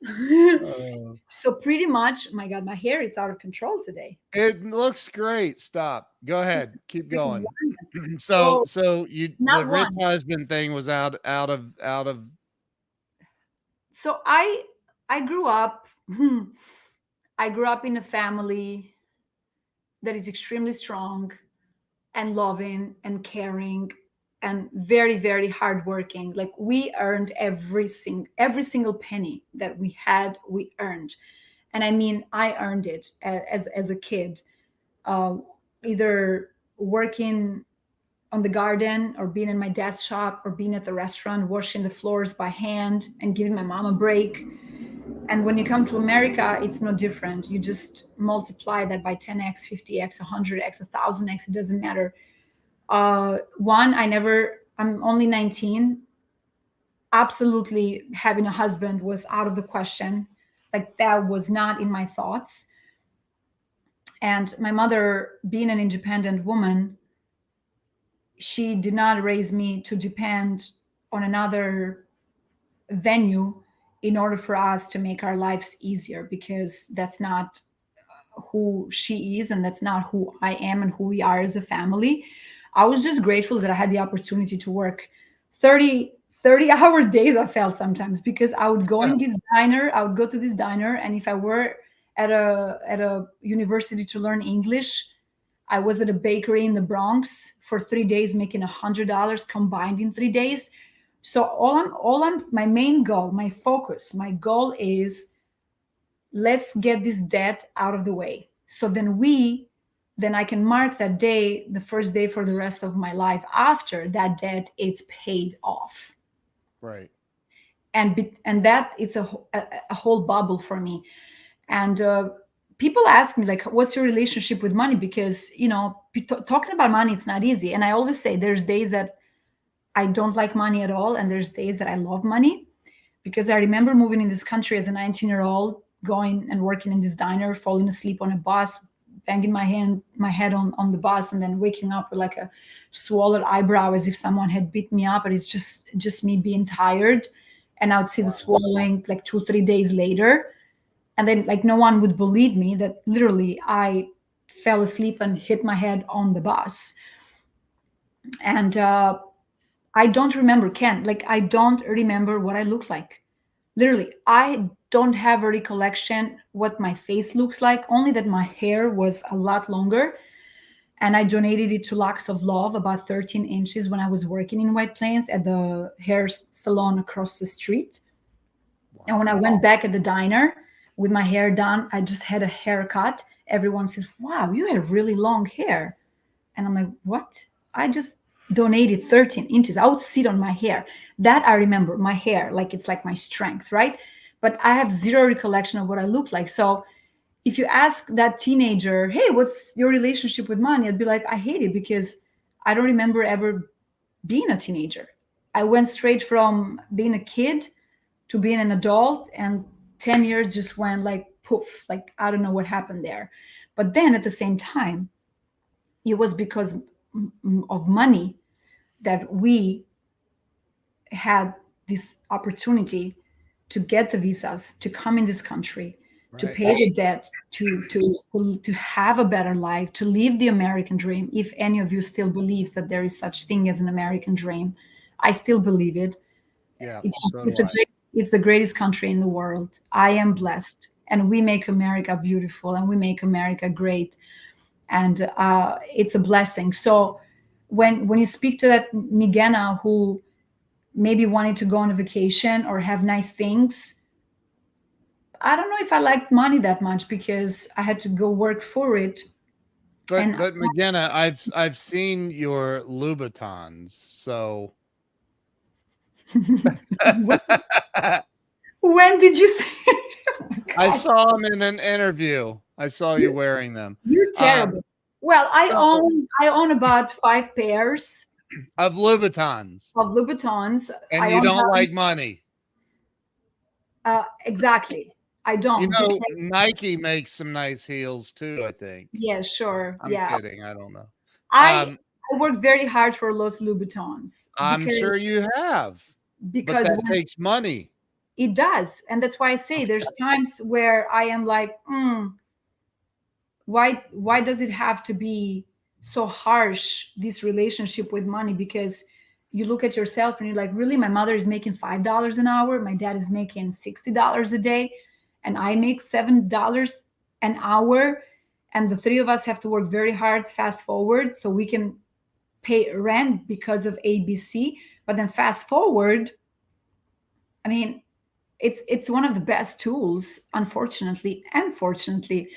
Speaker 1: Yeah. Uh,
Speaker 2: so pretty much, my God, my hair is out of control today.
Speaker 1: it looks great. Stop. Go
Speaker 2: This
Speaker 1: ahead.
Speaker 2: is
Speaker 1: Keep
Speaker 2: freaking
Speaker 1: going.
Speaker 2: wonderful.
Speaker 1: so
Speaker 2: So
Speaker 1: so you the
Speaker 2: not
Speaker 1: rich
Speaker 2: one.
Speaker 1: husband thing was out of
Speaker 2: So I grew up I grew up in a family that is extremely strong and loving and caring and very, very hardworking. Like we earned every single penny that we had, we earned. And I mean, I earned it as a kid, uh, either working on the garden or being in my dad's shop or being at the restaurant washing the floors by hand and giving my mom a break. And when you come to America, it's no different. You just multiply that by 10x, 50x, 100x, 1000x. It doesn't matter. I'm only 19. Absolutely, having a husband was out of the question. Like that was not in my thoughts. And my mother, being an independent woman, she did not raise me to depend on another venue in order for us to make our lives easier, because that's not who she is and that's not who I am and who we are as a family. I was just grateful that I had the opportunity to work 30 hour days. I felt sometimes, because I would go in this diner, I would go to this diner, and if I were at a university to learn English, I was at a bakery in the Bronx for 3 days, making $100 combined in 3 days. So my main goal, my focus, my goal is, let's get this debt out of the way. So then I can mark that day, the first day for the rest of my life. After that debt, it's paid off.
Speaker 1: Right.
Speaker 2: And that it's a whole bubble for me. And people ask me, like, what's your relationship with money? Because talking about money, it's not easy. And I always say there's days that I don't like money at all, and there's days that I love money. Because I remember moving in this country as a 19-year-old, going and working in this diner, falling asleep on a bus, banging my head on the bus, and then waking up with like a swollen eyebrow as if someone had beat me up, but it's just me being tired. And I would see the
Speaker 1: Wow.
Speaker 2: swallowing like 2-3 days later, and then like no one would believe me that literally I fell asleep and hit my head on the bus. And I don't remember, Ken, like I don't remember what I look like. Literally, I don't have a recollection what my face looks like, only that my hair was a lot longer. And I donated it to Locks of Love, about 13 inches, when I was working in White Plains at the hair salon across the street. And when I
Speaker 1: Wow.
Speaker 2: went back at the diner with my hair done, I just had a haircut. Everyone said, "Wow, you have really long hair." And I'm like, "What?" I just donated 13 inches. I would sit on my hair. That I remember, my hair, like it's like my strength, right? But I have zero recollection of what I look like. So if you ask that teenager, "Hey, what's your relationship with money?" I'd be like, "I hate it because I don't remember ever being a teenager. I went straight from being a kid to being an adult, and 10 years just went like poof, like I don't know what happened there." But then at the same time, it was because of money that we had this opportunity to get the visas, to come in this country, to
Speaker 1: Right.
Speaker 2: pay the debt, to have a better life, to live the American dream. If any of you still believes that there is such thing as an American dream, I still believe it.
Speaker 1: Yeah.
Speaker 2: It's,
Speaker 1: So do
Speaker 2: it's, a
Speaker 1: I.
Speaker 2: great, it's the greatest country in the world. I am blessed, and we make America beautiful, and we make America great, and it's a blessing. So when you speak to that Migena who maybe wanted to go on a vacation or have nice things, I don't know if I liked money that much because I had to go work for it. And
Speaker 1: But McGenna, I've seen your Louboutins. So
Speaker 2: when, when did you say? Oh my
Speaker 1: I
Speaker 2: God,
Speaker 1: saw them in an interview. I saw you
Speaker 2: you,
Speaker 1: wearing them.
Speaker 2: you're
Speaker 1: Um,
Speaker 2: terrible. Well, I
Speaker 1: so
Speaker 2: own I own about 5 pairs
Speaker 1: of Louboutins,
Speaker 2: of Louboutins.
Speaker 1: and
Speaker 2: I
Speaker 1: you
Speaker 2: own
Speaker 1: don't
Speaker 2: them.
Speaker 1: like money.
Speaker 2: Exactly. I
Speaker 1: You
Speaker 2: don't
Speaker 1: know,
Speaker 2: because
Speaker 1: Nike makes some nice heels too, I think.
Speaker 2: yeah, sure,
Speaker 1: I'm
Speaker 2: yeah.
Speaker 1: kidding. I don't know.
Speaker 2: I
Speaker 1: Um,
Speaker 2: I worked very hard for Los Louboutins
Speaker 1: I'm sure you have, but
Speaker 2: because
Speaker 1: that
Speaker 2: when
Speaker 1: takes money.
Speaker 2: it does, and that's why I say there's times where I am like, why does it have to be so harsh, this relationship with money? Because you look at yourself and you're like, really, my mother is making $5 an hour, my dad is making $60 a day, and I make $7 an hour, and the three of us have to work very hard, fast forward, so we can pay rent because of ABC. But then fast forward, I mean, it's one of the best tools, unfortunately and fortunately.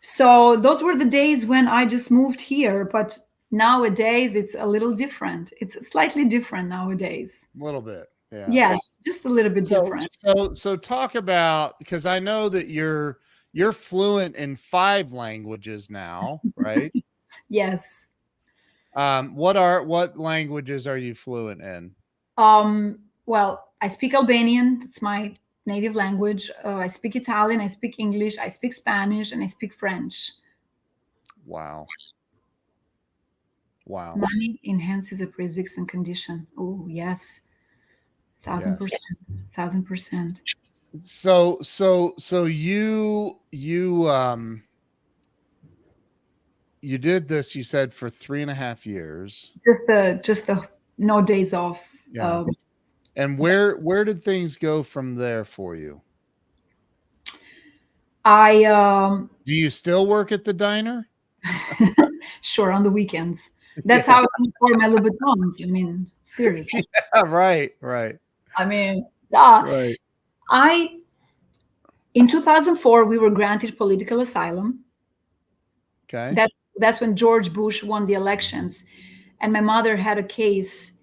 Speaker 2: So those were the days when I just moved here, but nowadays it's a little different. It's slightly different nowadays.
Speaker 1: A little bit, yeah.
Speaker 2: Yes, just a little bit
Speaker 1: So
Speaker 2: different.
Speaker 1: so talk about, because I know that you're fluent in 5 languages now, right?
Speaker 2: Yes.
Speaker 1: What languages are you fluent in?
Speaker 2: Well, I speak Albanian. That's my native language. I speak Italian. I speak English. I speak Spanish, and I speak French.
Speaker 1: Wow. Wow.
Speaker 2: Money enhances a pre-existing condition. Oh, yes. Thousand
Speaker 1: Yes.
Speaker 2: percent. 1,000%.
Speaker 1: So you did this, you said, for 3.5 years.
Speaker 2: Just the no days off.
Speaker 1: Yeah.
Speaker 2: Um,
Speaker 1: And
Speaker 2: yeah.
Speaker 1: where did things go from there for you?
Speaker 2: I
Speaker 1: Do you still work at the diner?
Speaker 2: sure, on the weekends. That's
Speaker 1: Yeah.
Speaker 2: how I can afford my Louboutins. I mean, seriously.
Speaker 1: Yeah, right, right,
Speaker 2: I mean,
Speaker 1: right.
Speaker 2: I in 2004 we were granted political asylum.
Speaker 1: Okay.
Speaker 2: That's when George Bush won the elections, and my mother had a case,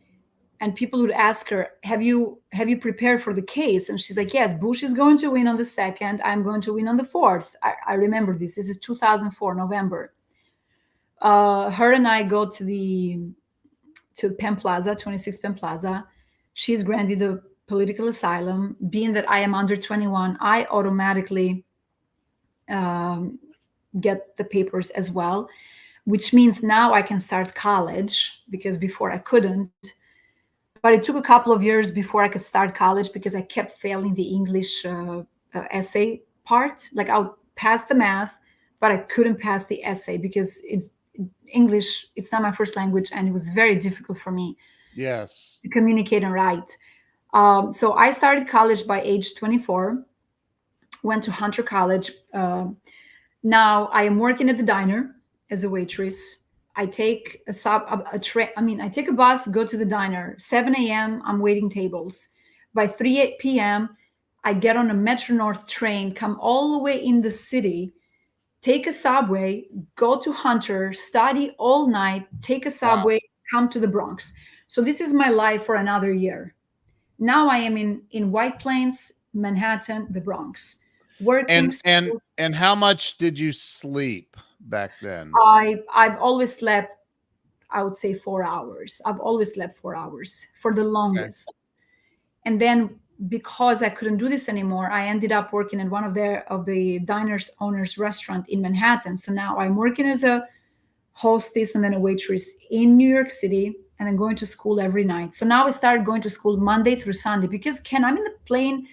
Speaker 2: and people would ask her, have you prepared for the case? And she's like, yes, Bush is going to win on the second, I'm going to win on the fourth. I remember this is 2004 November. Her and I go to Penn Plaza, 26 Penn Plaza. She's granted the political asylum. Being that I am under 21, I automatically um, get the papers as well, which means now I can start college because before I couldn't. But it took a couple of years before I could start college because I kept failing the English essay part. Like I would pass the math, but I couldn't pass the essay because it's English. It's not my first language, and it was very difficult for me
Speaker 1: Yes.
Speaker 2: to communicate and write. So I started college by age 24. Went to Hunter College. Now I am working at the diner as a waitress. I take a sub a train. I mean, I take a bus, go to the diner. 7 a.m. I'm waiting tables. By 3 p.m. I get on a Metro North train, come all the way in the city, take a subway, go to Hunter, study all night, take a
Speaker 1: Wow.
Speaker 2: subway, come to the Bronx. So this is my life for another year. Now I am in White Plains, Manhattan, the Bronx, working.
Speaker 1: And how much did you sleep back then?
Speaker 2: I've always slept, I would say 4 hours. I've always slept 4 hours for the
Speaker 1: Okay.
Speaker 2: longest. And then because I couldn't do this anymore, I ended up working at one of the diners owners restaurant in Manhattan. So now I'm working as a hostess and then a waitress in New York City and then going to school every night. So now I started going to school Monday through Sunday because Ken, I'm in the plane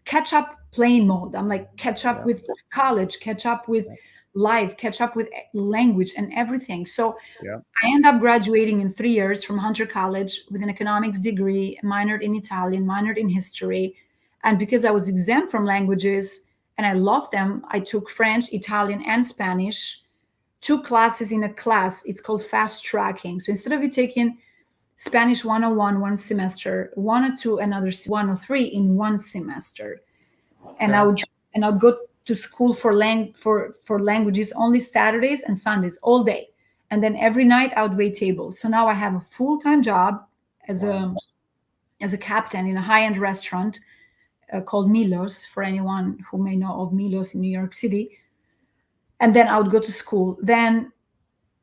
Speaker 2: catch up playing mode. I'm like catch up
Speaker 1: Yeah.
Speaker 2: with college, catch up with
Speaker 1: Yeah.
Speaker 2: life, catch up with language and everything. So
Speaker 1: Yeah.
Speaker 2: I ended up graduating in 3 years from Hunter College with an economics degree, minored in Italian, minored in history. And because I was exempt from languages and I loved them, I took French, Italian, and Spanish, two classes in a class. It's called fast tracking. So instead of you taking Spanish 101 one semester, 102 another 103 in one semester, and I
Speaker 1: Okay.
Speaker 2: would and I'd go to school for languages only Saturdays and Sundays all day, and then every night I would wait tables. So now I have a full time job as
Speaker 1: Wow.
Speaker 2: a captain in a high end restaurant called Milos. For anyone who may know of Milos in New York City, and then I would go to school. Then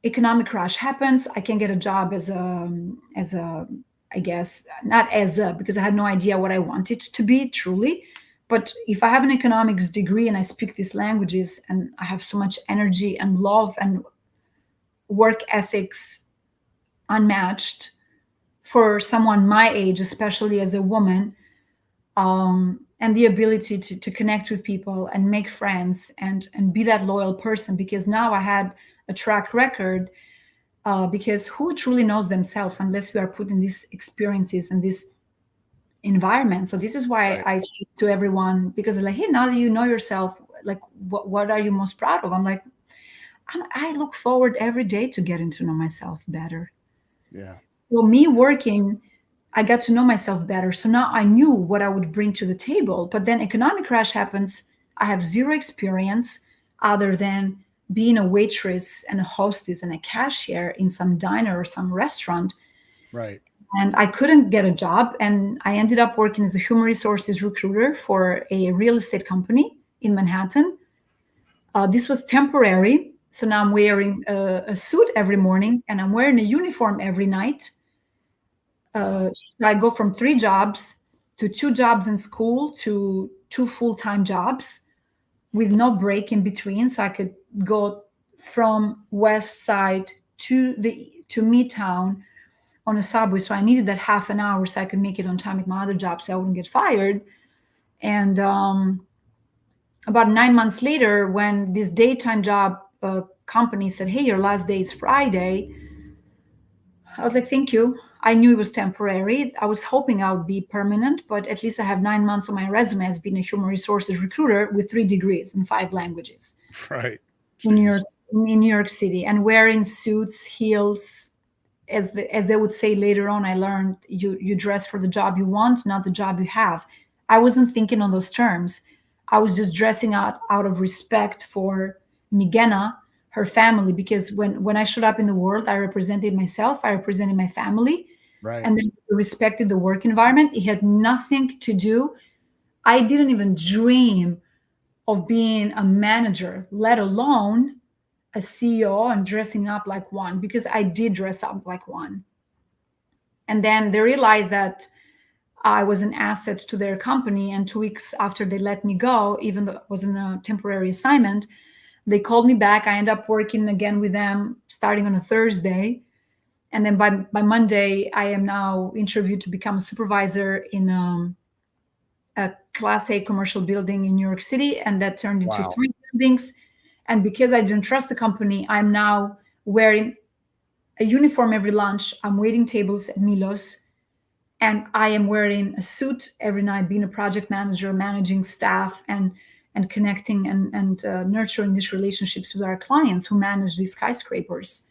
Speaker 2: economic crash happens. I can get a job as a I guess not as a because I had no idea what I wanted to be truly. But if I have an economics degree and I speak these languages and I have so much energy and love and work ethics unmatched for someone my age, especially as a woman, and the ability to connect with people and make friends and be that loyal person, because now I had a track record, because who truly knows themselves unless we are put in these experiences and this environment? So this is why
Speaker 1: Right.
Speaker 2: I speak to everyone, because they're like, hey, now that you know yourself, like what are you most proud of? I'm like, I look forward every day to getting to know myself better.
Speaker 1: Yeah.
Speaker 2: So me working, I got to know myself better. So now I knew what I would bring to the table. But then economic crash happens. I have zero experience other than being a waitress and a hostess and a cashier in some diner or some restaurant.
Speaker 1: Right.
Speaker 2: And I couldn't get a job. And I ended up working as a human resources recruiter for a real estate company in Manhattan. This was temporary. So now I'm wearing a suit every morning and I'm wearing a uniform every night.
Speaker 1: Wow.
Speaker 2: So I go from three jobs to two jobs in school to two full-time jobs with no break in between. So I could go from West Side to Midtown on a subway. So I needed that half an hour so I could make it on time at my other job so I wouldn't get fired. And about 9 months later, when this daytime job company said, "Hey, your last day is Friday," I was like, "Thank you." I knew it was temporary. I was hoping I would be permanent, but at least I have 9 months on my resume as being a human resources recruiter with 3 degrees in 5 languages
Speaker 1: Right.
Speaker 2: in New York
Speaker 1: Jeez.
Speaker 2: in New York City, and wearing suits, heels. As they would say later on, I learned you dress for the job you want, not the job you have. I wasn't thinking on those terms. I was just dressing out of respect for Migena, her family, because when I showed up in the world, I represented myself, I represented my family,
Speaker 1: Right.
Speaker 2: and then respected the work environment. It had nothing to do. I didn't even dream of being a manager, let alone a CEO and dressing up like one, because I did dress up like one. And then they realized that I was an asset to their company. And 2 weeks after they let me go, even though it was in a temporary assignment, they called me back. I ended up working again with them starting on a Thursday. And then by Monday, I am now interviewed to become a supervisor in a Class A commercial building in New York City. And that turned into
Speaker 1: Wow.
Speaker 2: 3 buildings. And because I didn't trust the company, I'm now wearing a uniform every lunch. I'm waiting tables at Milos, and I am wearing a suit every night, being a project manager, managing staff, and connecting and nurturing these relationships with our clients who manage these skyscrapers.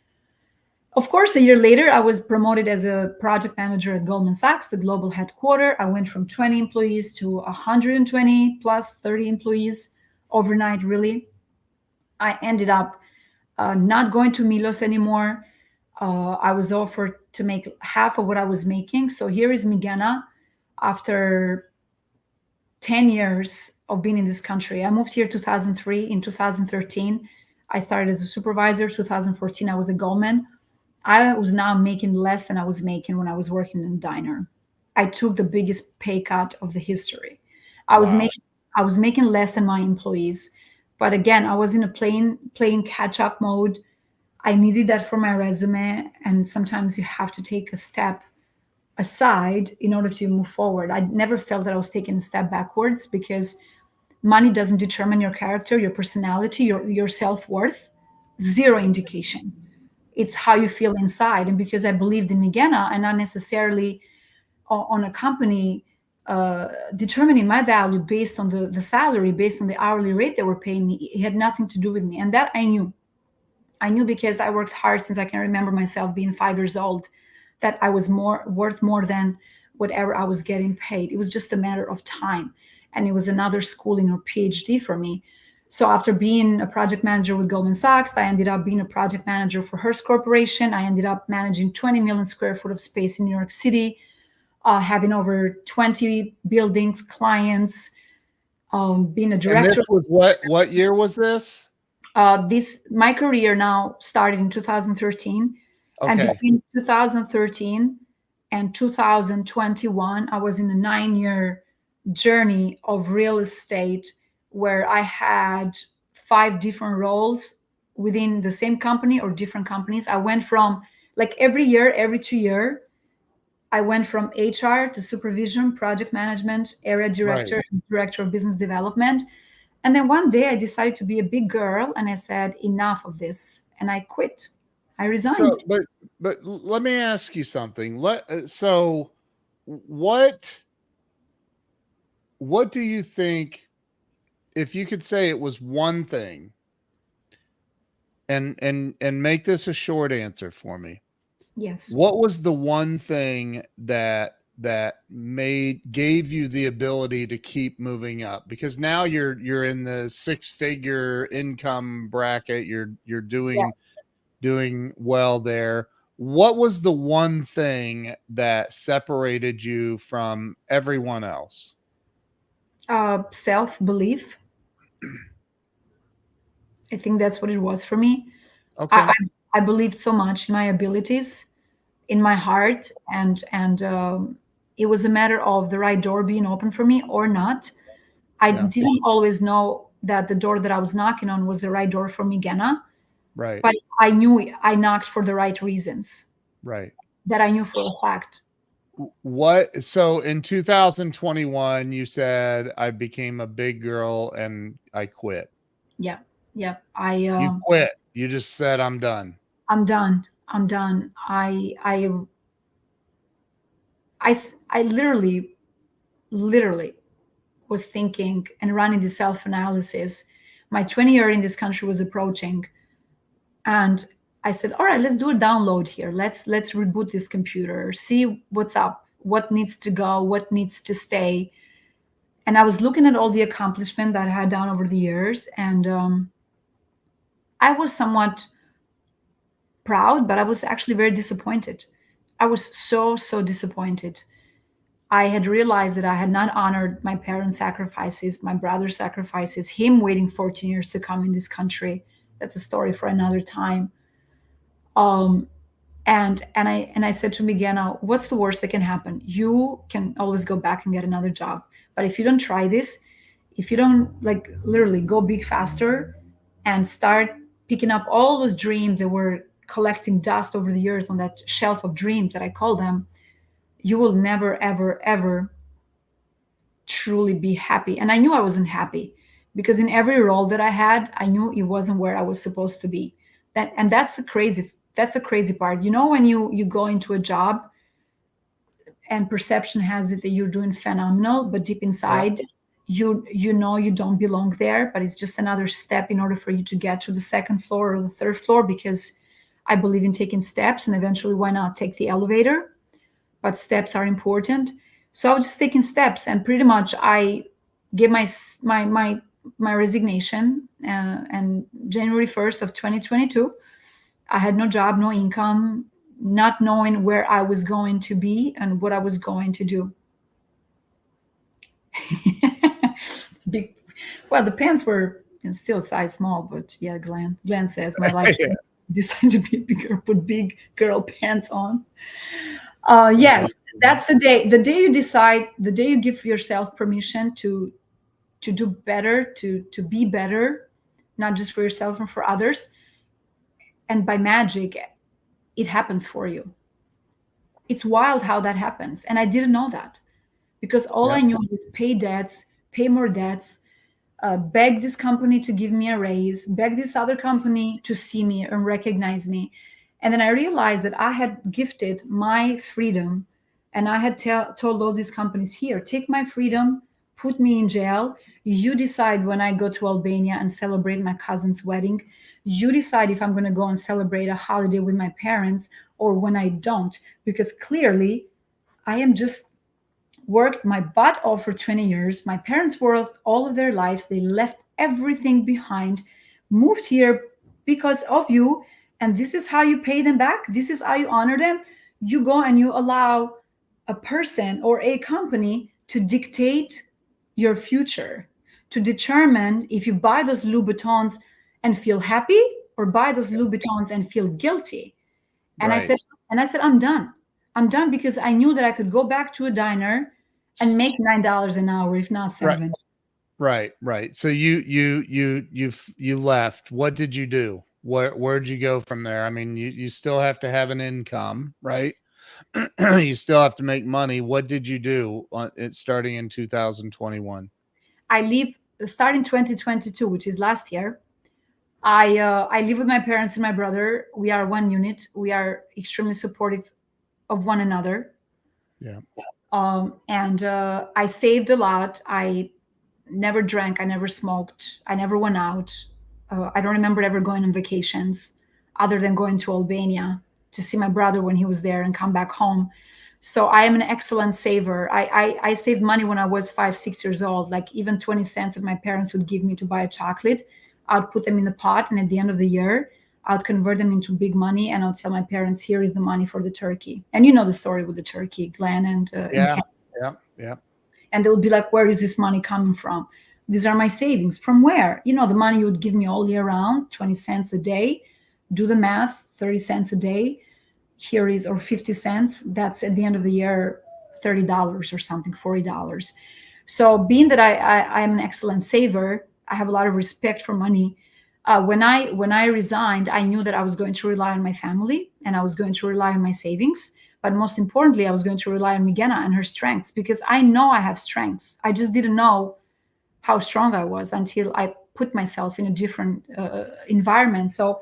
Speaker 2: Of course, a year later, I was promoted as a project manager at Goldman Sachs, the global headquarter. I went from 20 employees to 120 plus 30 employees overnight, really. I ended up not going to Milos anymore. I was offered to make half of what I was making. So here is Migena after 10 years of being in this country. I moved here 2003. In 2013, I started as a supervisor. 2014, I was a Goldman. I was now making less than I was making when I was working in a diner. I took the biggest pay cut of the history. I was
Speaker 1: Wow.
Speaker 2: making I was making less than my employees. But again, I was in a playing catch up mode. I needed that for my resume, and sometimes you have to take a step aside in order to move forward. I never felt that I was taking a step backwards, because money doesn't determine your character, your personality, your self-worth. Zero indication. It's how you feel inside. And because I believed in Migena and not necessarily on a company determining my value based on the salary, based on the hourly rate they were paying me, it had nothing to do with me. And that I knew. I knew because I worked hard since I can remember myself being 5 years old, that I was more worth more than whatever I was getting paid. It was just a matter of time. And it was another schooling or PhD for me. So after being a project manager with Goldman Sachs, I ended up being a project manager for Hearst Corporation. I ended up managing 20 million square foot of space in New York City, having over 20 buildings, clients, being a
Speaker 1: And this
Speaker 2: director.
Speaker 1: was what year was this?
Speaker 2: This my career now started in 2013, and
Speaker 1: Okay.
Speaker 2: between 2013 and 2021, I was in a 9 year journey of real estate where I had 5 different roles within the same company or different companies. I went from, like, every year, every 2 year, I went from HR to supervision, project management, area
Speaker 1: Right.
Speaker 2: director, director of business development. And then one day I decided to be a big girl, and I said, enough of this. And I quit. I resigned.
Speaker 1: So, let me ask you something. So what what do you think, if you could say it was one thing, and make this a short answer for me.
Speaker 2: Yes.
Speaker 1: What was the one thing that made gave you the ability to keep moving up? Because now you're in the six-figure income bracket. You're doing
Speaker 2: Yes.
Speaker 1: doing well there. What was the one thing that separated you from everyone else?
Speaker 2: Self belief. I think that's what it was for me. I,
Speaker 1: Okay.
Speaker 2: I, I believed so much in my abilities, in my heart, and it was a matter of the right door being open for me or not. I
Speaker 1: Yeah.
Speaker 2: didn't always know that the door that I was knocking on was the right door for me, Gena,
Speaker 1: Right.
Speaker 2: but I knew I knocked for the right reasons
Speaker 1: Right.
Speaker 2: that I knew for a fact.
Speaker 1: What so in 2021 you said I became a big girl and I quit.
Speaker 2: Yeah, yeah. I
Speaker 1: You quit. You just said I'm done.
Speaker 2: I'm done. I'm done. I literally was thinking and running the self analysis. My 20 year in this country was approaching, and I said, "All right, let's do a download here. Let's reboot this computer, see what's up, what needs to go, what needs to stay." And I was looking at all the accomplishment that I had done over the years, and I was somewhat proud, but I was actually very disappointed. I was so disappointed. I had realized that I had not honored my parents' sacrifices, my brother's sacrifices, him waiting 14 years to come in this country. That's a story for another time. Um, and I said to Migena, what's the worst that can happen? You can always go back and get another job. But if you don't try this, if you don't like literally go big faster and start picking up all those dreams that were collecting dust over the years on that shelf of dreams that I call them, you will never, ever, ever truly be happy. And I knew I wasn't happy because in every role that I had, I knew it wasn't where I was supposed to be. That's the crazy part. You know, when you go into a job and perception has it that you're doing phenomenal, but deep
Speaker 1: Yeah.
Speaker 2: inside you know you don't belong there, but it's just another step in order for you to get to the second floor or the third floor, because I believe in taking steps, and eventually why not take the elevator, but steps are important. So I was just taking steps, and pretty much I gave my resignation, and January 1st of 2022, I had no job, no income, not knowing where I was going to be and what I was going to do. Big, well, the pants were still size small, but yeah, Glenn says my life
Speaker 1: Yeah.
Speaker 2: decided to be bigger, put big girl pants on.
Speaker 1: Uh,
Speaker 2: Yes, that's the day. The day you decide, the day you give yourself permission to do better, to be better, not just for yourself and for others. And by magic, it happens for you. It's wild how that happens. And I didn't know that because all I
Speaker 1: yep.
Speaker 2: knew was pay debts, pay more debts, beg this company to give me a raise, beg this other company to see me and recognize me. And then I realized that I had gifted my freedom, and I had told all these companies, here, take my freedom, put me in jail. You decide when I go to Albania and celebrate my cousin's wedding. You decide if I'm going to go and celebrate a holiday with my parents or when I don't, because clearly I am just worked my butt off for 20 years. My parents worked all of their lives. They left everything behind, moved here because of you. And this is how you pay them back. This is how you honor them. You go and you allow a person or a company to dictate your future, to determine if you buy those Louboutins and feel happy or buy those Louboutins and feel guilty. And I
Speaker 1: Right.
Speaker 2: said, I'm done. I'm done because I knew that I could go back to a diner and
Speaker 1: S-
Speaker 2: make $9 an hour, if not
Speaker 1: Right.
Speaker 2: 7.
Speaker 1: Right. So you left. What did you do? Where'd you go from there? I mean, you still have to have an income, right? You still have to make money. What did you do on it starting in 2021?
Speaker 2: I live starting 2022, which is last year. I live with my parents and my brother. We are one unit. We are extremely supportive of one another.
Speaker 1: Yeah.
Speaker 2: And I saved a lot. I never drank. I never smoked. I never went out. I don't remember ever going on vacations other than going to Albania to see my brother when he was there and come back home. So I am an excellent saver. I saved money when I was 5, 6 years old, like even 20 cents that my parents would give me to buy a chocolate. I'd put them in the pot, and at the end of the year, I'd convert them into big money, and I'll tell my parents, here is the money for the turkey. And you know the story with the turkey, Glenn and
Speaker 1: Yeah.
Speaker 2: Ken.
Speaker 1: Yeah. Yeah.
Speaker 2: And they'll be like, where is this money coming from? These are my savings. From where? You know, the money you would give me all year round, 20 cents a day. Do the math, 30 cents a day. Here is, or 50 cents. That's at the end of the year, $30 or something, $40. So being that I am an excellent saver, I have a lot of respect for money. When I resigned, I knew that I was going to rely on my family and I was going to rely on my savings. But most importantly, I was going to rely on Migena and her strengths, because I know I have strengths. I just didn't know how strong I was until I put myself in a different environment. So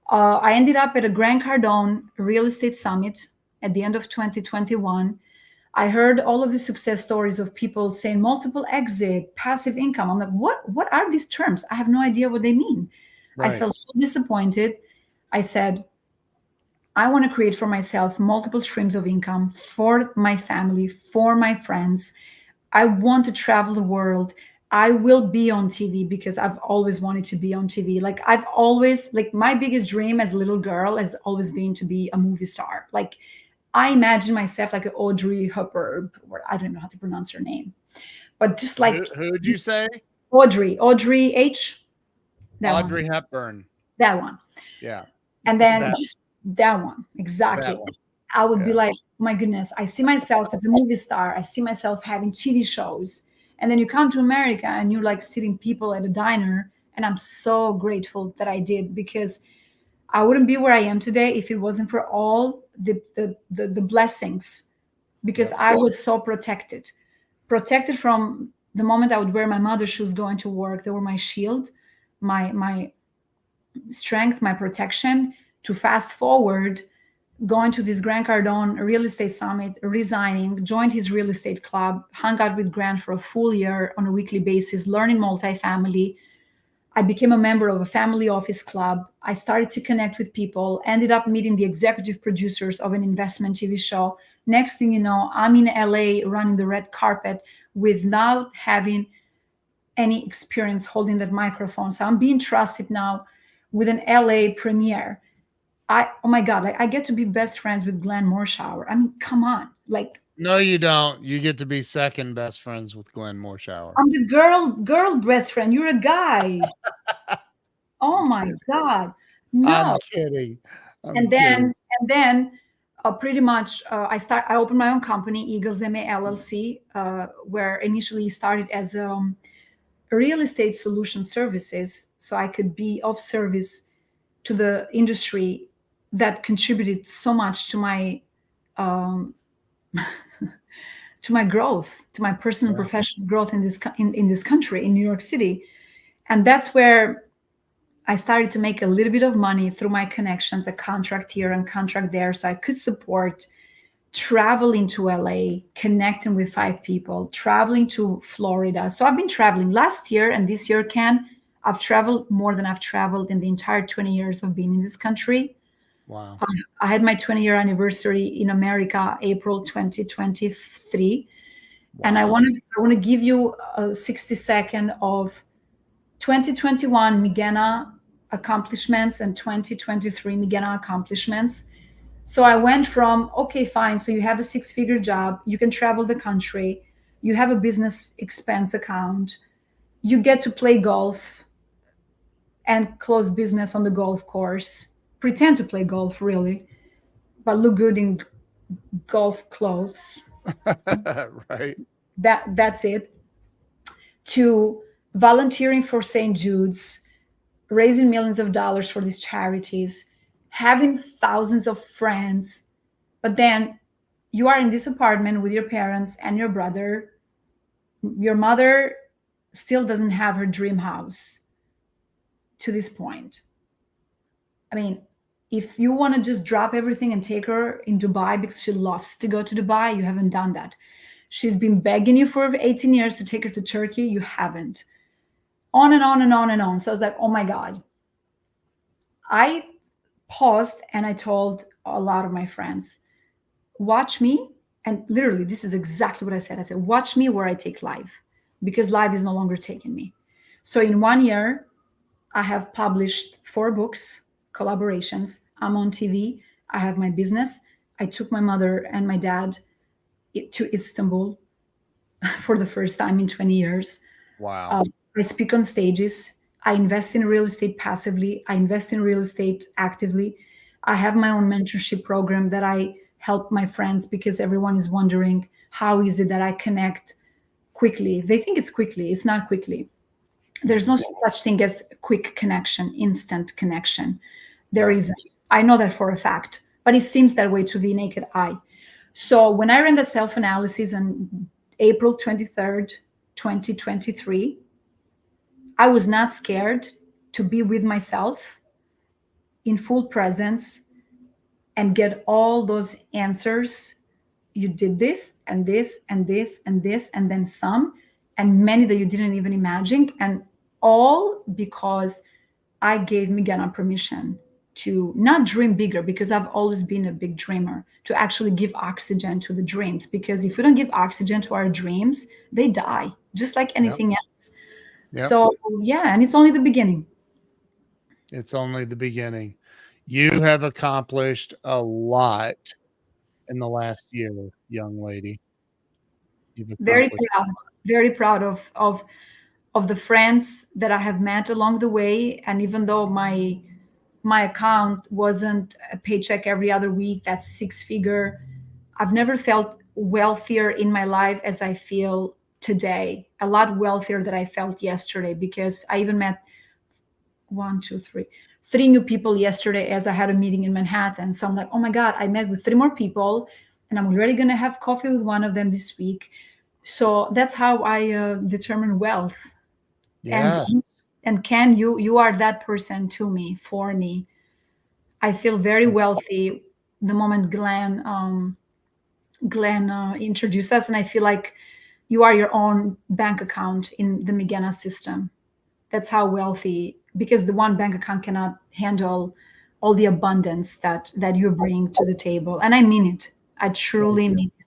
Speaker 2: I ended up at a Grant Cardone Real Estate Summit at the end of 2021. I heard all of the success stories of people saying multiple exit, passive income. I'm like, what are these terms? I have no idea what they mean. I
Speaker 1: Right.
Speaker 2: felt so disappointed. I said, I want to create for myself multiple streams of income for my family, for my friends. I want to travel the world. I will be on TV because I've always wanted to be on TV. Like I've always, like my biggest dream as a little girl has always been to be a movie star. Like I imagine myself like an Audrey Hepburn, or I don't know how to pronounce her name, but just like
Speaker 1: Who'd you
Speaker 2: this
Speaker 1: say?
Speaker 2: Audrey H, that one,
Speaker 1: Audrey Hepburn.
Speaker 2: that one.
Speaker 1: Yeah.
Speaker 2: And then
Speaker 1: That
Speaker 2: just that one,
Speaker 1: that
Speaker 2: exactly.
Speaker 1: one.
Speaker 2: I would be
Speaker 1: Yeah.
Speaker 2: like, oh my goodness, I see myself as a movie star. I see myself having TV shows. And then you come to America and you're like sitting people at a diner. And I'm so grateful that I did, because I wouldn't be where I am today if it wasn't for all the blessings, because
Speaker 1: Yep.
Speaker 2: I was so protected from the moment I would wear my mother's shoes going to work. They were my shield, my strength, my protection. To fast forward, going to this Grant Cardone real estate summit, resigning, joined his real estate club, hung out with Grant for a full year on a weekly basis, learning multifamily. I became a member of a family office club. I started to connect with people, ended up meeting the executive producers of an investment TV show. Next thing you know, I'm in LA running the red carpet without having any experience holding that microphone. So I'm being trusted now with an LA premiere. Oh my God, like I get to be best friends with Glenn Morshower. I mean, come on. Like
Speaker 1: No, you don't. You get to be second best friends with Glenn Morshower.
Speaker 2: I'm the girl best friend. You're a guy.
Speaker 1: I'm
Speaker 2: Oh my
Speaker 1: kidding.
Speaker 2: God.
Speaker 1: I'm
Speaker 2: No.
Speaker 1: kidding. I'm
Speaker 2: And
Speaker 1: kidding.
Speaker 2: then pretty much I opened my own company, Eagles MA LLC, where initially started as real estate solution services, so I could be of service to the industry that contributed so much um, to my growth, to my personal and
Speaker 1: Yeah.
Speaker 2: professional growth in in this country, in New York City. And that's where I started to make a little bit of money through my connections, a contract here and contract there, so I could support traveling to LA, connecting with 5 people, traveling to Florida. So I've been traveling last year and this year, Ken, I've traveled more than I've traveled in the entire 20 years of being in this country.
Speaker 1: Wow.
Speaker 2: I had my 20-year anniversary in America, April 2023. And
Speaker 1: Wow.
Speaker 2: I want to give you a 60-second of 2021 Migena accomplishments and 2023 Migena accomplishments. So I went from, okay, fine. So you have a 6-figure job, you can travel the country, you have a business expense account, you get to play golf and close business on the golf course, pretend to play golf really, but look good in golf clothes.
Speaker 1: Right.
Speaker 2: That's it. To volunteering for St. Jude's, raising millions of dollars for these charities, having thousands of friends, but then you are in this apartment with your parents and your brother. Your mother still doesn't have her dream house to this point. I mean, if you want to just drop everything and take her in Dubai because she loves to go to Dubai, you haven't done that. She's been begging you for 18 years to take her to Turkey, you haven't. On and on and on and on. So I was like, oh my God. I paused and I told a lot of my friends, watch me. And literally, this is exactly what I said. I said, watch me where I take live, because live is no longer taking me. So in 1 year, I have published 4 books, collaborations. I'm on TV. I have my business. I took my mother and my dad to Istanbul for the first time in 20 years.
Speaker 1: Wow.
Speaker 2: Uh, I speak on stages. I invest in real estate passively. I invest in real estate actively. I have my own mentorship program that I help my friends, because everyone is wondering, how is it that I connect quickly? They think it's quickly. It's not quickly. There's no
Speaker 1: Mhm.
Speaker 2: such thing as quick connection, instant connection. There
Speaker 1: Right.
Speaker 2: isn't. I know that for a fact. but it seems that way to the naked eye. So when I ran the self analysis on April 23rd, 2023, I was not scared to be with myself in full presence and get all those answers. You did this and this and this and this, and then some, and many that you didn't even imagine. And all because I gave Migana permission to not dream bigger, because I've always been a big dreamer, to actually give oxygen to the dreams. Because if we don't give oxygen to our dreams, they die, just like
Speaker 1: Yep.
Speaker 2: anything else.
Speaker 1: Yep.
Speaker 2: So, yeah, and it's only the beginning.
Speaker 1: It's only the beginning. You have accomplished a lot in the last year, young lady. You've
Speaker 2: Very
Speaker 1: accomplished.
Speaker 2: proud, very proud of the friends that I have met along the way. And even though my account wasn't a paycheck every other week, that's six figure, I've never felt wealthier in my life as I feel today. A lot wealthier than I felt yesterday, because I even met one, two, three new people yesterday as I had a meeting in Manhattan. So I'm like, oh my God, I met with three more people, and I'm already going to have coffee with one of them this week. So that's how I determine wealth. And
Speaker 1: Yes.
Speaker 2: Ken, you are that person to me, for me. I feel very wealthy the moment Glenn introduced us, and I feel like you are your own bank account in the Migena system. That's how wealthy, because the one bank account cannot handle all the abundance that you bring to the table. And I mean it. I
Speaker 1: Thank
Speaker 2: truly
Speaker 1: you.
Speaker 2: mean it.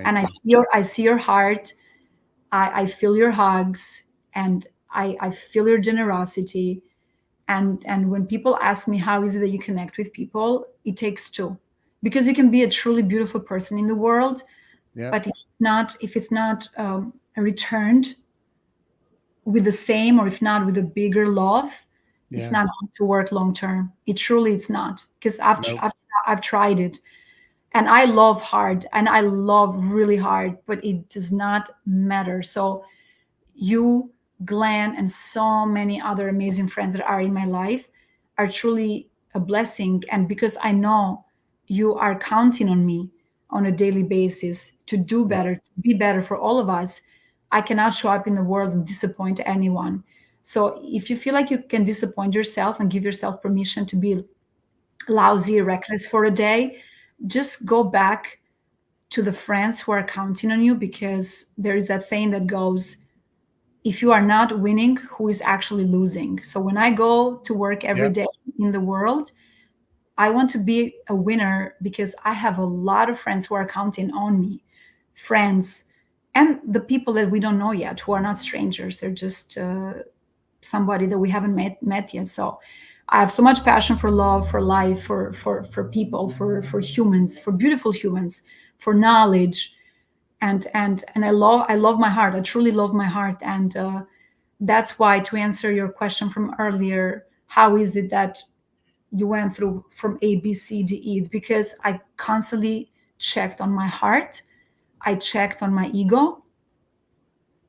Speaker 2: And
Speaker 1: Thank you.
Speaker 2: I see your heart. I feel your hugs, and I feel your generosity. And when people ask me how is it that you connect with people, it takes two. Because you can be a truly beautiful person in the world,
Speaker 1: Yep.
Speaker 2: but if it's not returned with the same, or if not with a bigger love, it's
Speaker 1: Yeah.
Speaker 2: not going to work long term. It truly it's not, because
Speaker 1: Nope.
Speaker 2: I've tried it, and I love hard, and I love really hard, but it does not matter. So you, Glenn, and so many other amazing friends that are in my life are truly a blessing. And because I know you are counting on me on a daily basis to do
Speaker 1: Yep.
Speaker 2: better, to be better for all of us, I cannot show up in the world and disappoint anyone. So if you feel like you can disappoint yourself and give yourself permission to be lousy, reckless for a day, just go back to the friends who are counting on you, because there is that saying that goes, if you are not winning, who is actually losing? So when I go to work every
Speaker 1: Yep.
Speaker 2: day in the world, I want to be a winner, because I have a lot of friends who are counting on me. Friends and the people that we don't know yet, who are not strangers. They're just somebody that we haven't met yet. So I have so much passion for love, for life, for people, for humans, for beautiful humans, for knowledge, and I love my heart. I truly love my heart. And that's why, to answer your question from earlier, how is it that you went through from A, B, C, D, E? It's because I constantly checked on my heart, I checked on my ego,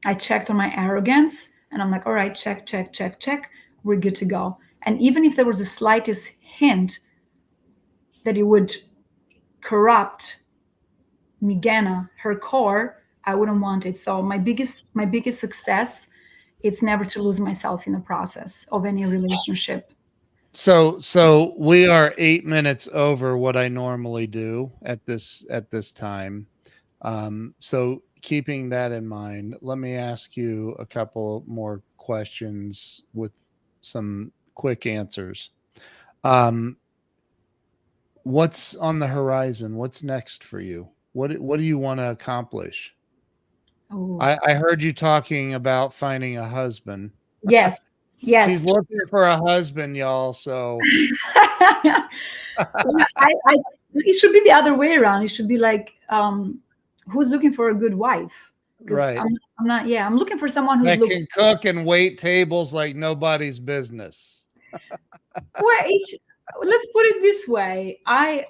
Speaker 2: I checked on my arrogance, and I'm like, all right, check, check, check, check, we're good to go. And even if there was the slightest hint that it would corrupt Migena, her core, I wouldn't want it. So my biggest success, it's never to lose myself in the process of any relationship.
Speaker 1: So we are 8 minutes over what I normally do at this time. So keeping that in mind, let me ask you a couple more questions with some quick answers. Um, what's on the horizon? What's next for you? What do you want to accomplish?
Speaker 2: Oh,
Speaker 1: I heard you talking about finding a husband.
Speaker 2: yes,
Speaker 1: She's
Speaker 2: yes.
Speaker 1: looking for a husband, y'all. So
Speaker 2: Well, it should be the other way around. It should be like, who's looking for a good wife? Because
Speaker 1: right.
Speaker 2: I'm not. Yeah, I'm looking for someone who's
Speaker 1: That
Speaker 2: looking.
Speaker 1: can cook and wait tables like nobody's business.
Speaker 2: Well, let's put it this way. I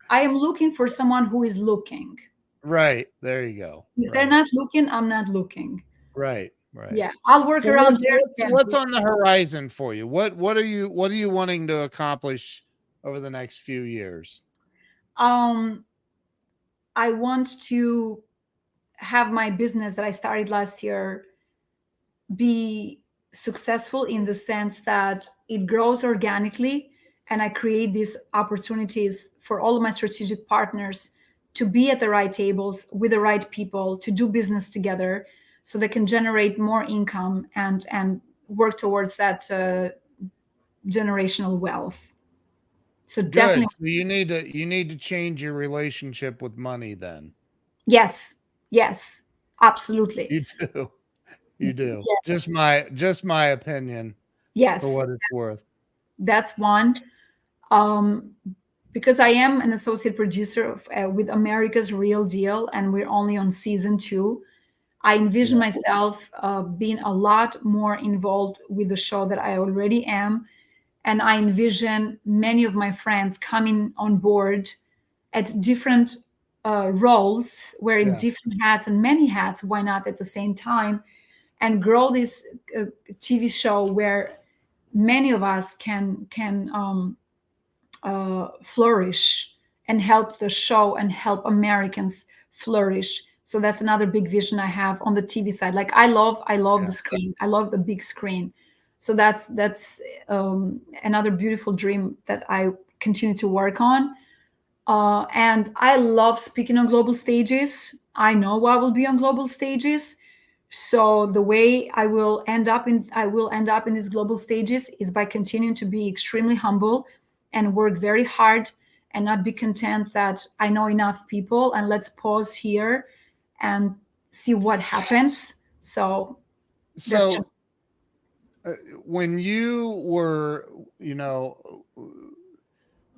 Speaker 2: am looking for someone who is looking.
Speaker 1: Right. There you go.
Speaker 2: If they're
Speaker 1: Right.
Speaker 2: not looking, I'm not looking.
Speaker 1: Right. Right.
Speaker 2: Yeah, I'll work
Speaker 1: So
Speaker 2: around
Speaker 1: what's
Speaker 2: their
Speaker 1: what's what's
Speaker 2: schedule.
Speaker 1: on the horizon for you? What are you wanting to accomplish over the next few years?
Speaker 2: Um, I want to have my business that I started last year be successful in the sense that it grows organically, and I create these opportunities for all of my strategic partners to be at the right tables with the right people to do business together, so they can generate more income and work towards that generational wealth. So
Speaker 1: Good.
Speaker 2: definitely,
Speaker 1: So you need to change your relationship with money then.
Speaker 2: yes, yes, absolutely,
Speaker 1: You do. You do.
Speaker 2: yeah,
Speaker 1: Just my opinion for
Speaker 2: yes,
Speaker 1: what it's worth.
Speaker 2: that's one. Um, because I am an associate producer with America's Real Deal, and we're only on season 2. I envision
Speaker 1: Yeah.
Speaker 2: myself being a lot more involved with the show that I already am, and I envision many of my friends coming on board at different roles, wearing
Speaker 1: Yeah.
Speaker 2: different hats and many hats. Why not at the same time? And grow this TV show where many of us can flourish and help the show and help Americans flourish. So that's another big vision I have on the TV side. Like I love the
Speaker 1: Yeah.
Speaker 2: screen. I love the big screen. So that's another beautiful dream that I continue to work on. And I love speaking on global stages. I know I will be on global stages. So the way I will end up in these global stages is by continuing to be extremely humble and work very hard, and not be content that I know enough people and let's pause here and see what happens. So that's just
Speaker 1: So uh, when you were, you know,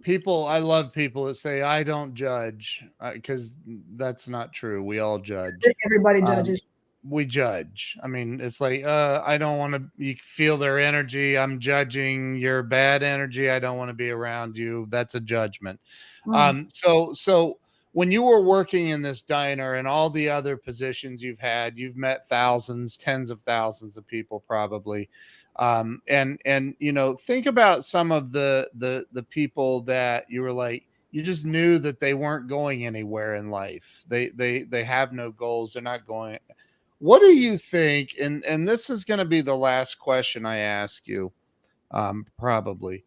Speaker 1: people, I love people that say I don't judge, because that's not true. We all judge.
Speaker 2: everybody
Speaker 1: Um,
Speaker 2: judges.
Speaker 1: we judge. I mean, it's like, I don't want to, you feel their energy. I'm judging your bad energy. I don't want to be around you. That's a judgment.
Speaker 2: Mm.
Speaker 1: So when you were working in this diner and all the other positions you've met thousands, tens of thousands of people probably. And think about some of the people that you were like, you just knew that they weren't going anywhere in life. They have no goals. They're not going. What do you think? And this is going to be the last question I ask you, probably.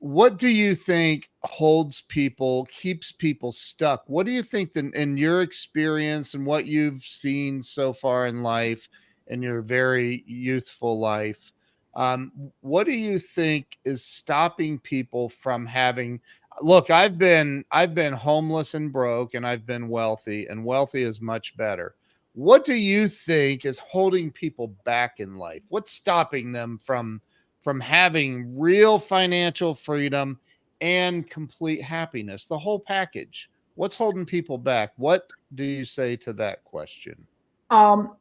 Speaker 1: What do you think holds people, keeps people stuck? What do you think that in your experience and what you've seen so far in life, in your very youthful life, what do you think is stopping people from having, look, I've been homeless and broke, and I've been wealthy, and wealthy is much better. What do you think is holding people back in life? What's stopping them from having real financial freedom and complete happiness, the whole package? What's holding people back? What do you say to that question?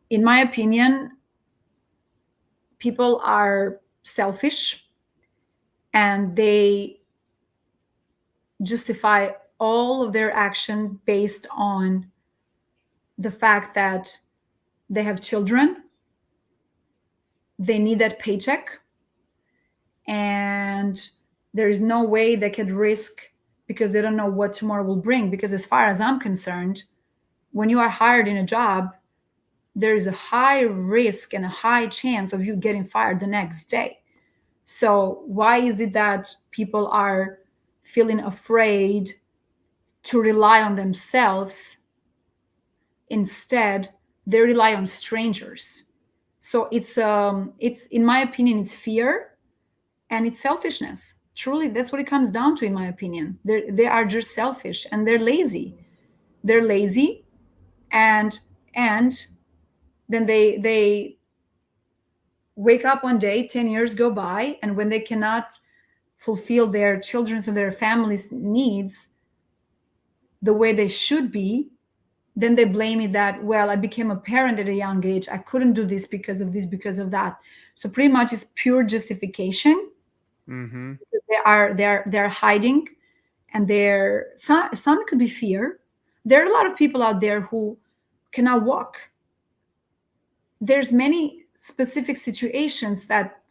Speaker 2: In my opinion, people are selfish, and they justify all of their action based on the fact that they have children, they need that paycheck, and there is no way they could risk, because they don't know what tomorrow will bring. Because as far as I'm concerned, when you are hired in a job, there is a high risk and a high chance of you getting fired the next day. So why is it that people are feeling afraid to rely on themselves? Instead, they rely on strangers. So it's in my opinion, it's fear and it's selfishness. Truly, that's what it comes down to, in my opinion. They are just selfish, and they're lazy. They're lazy, and and then they wake up one day, 10 years go by, and when they cannot fulfill their children's and their families' needs the way they should be, then they blame it that, well, I became a parent at a young age, I couldn't do this because of this, because of that. So pretty much it's pure justification.
Speaker 1: Mm-hmm.
Speaker 2: They're hiding, and some could be fear. There are a lot of people out there who cannot walk. There's many specific situations that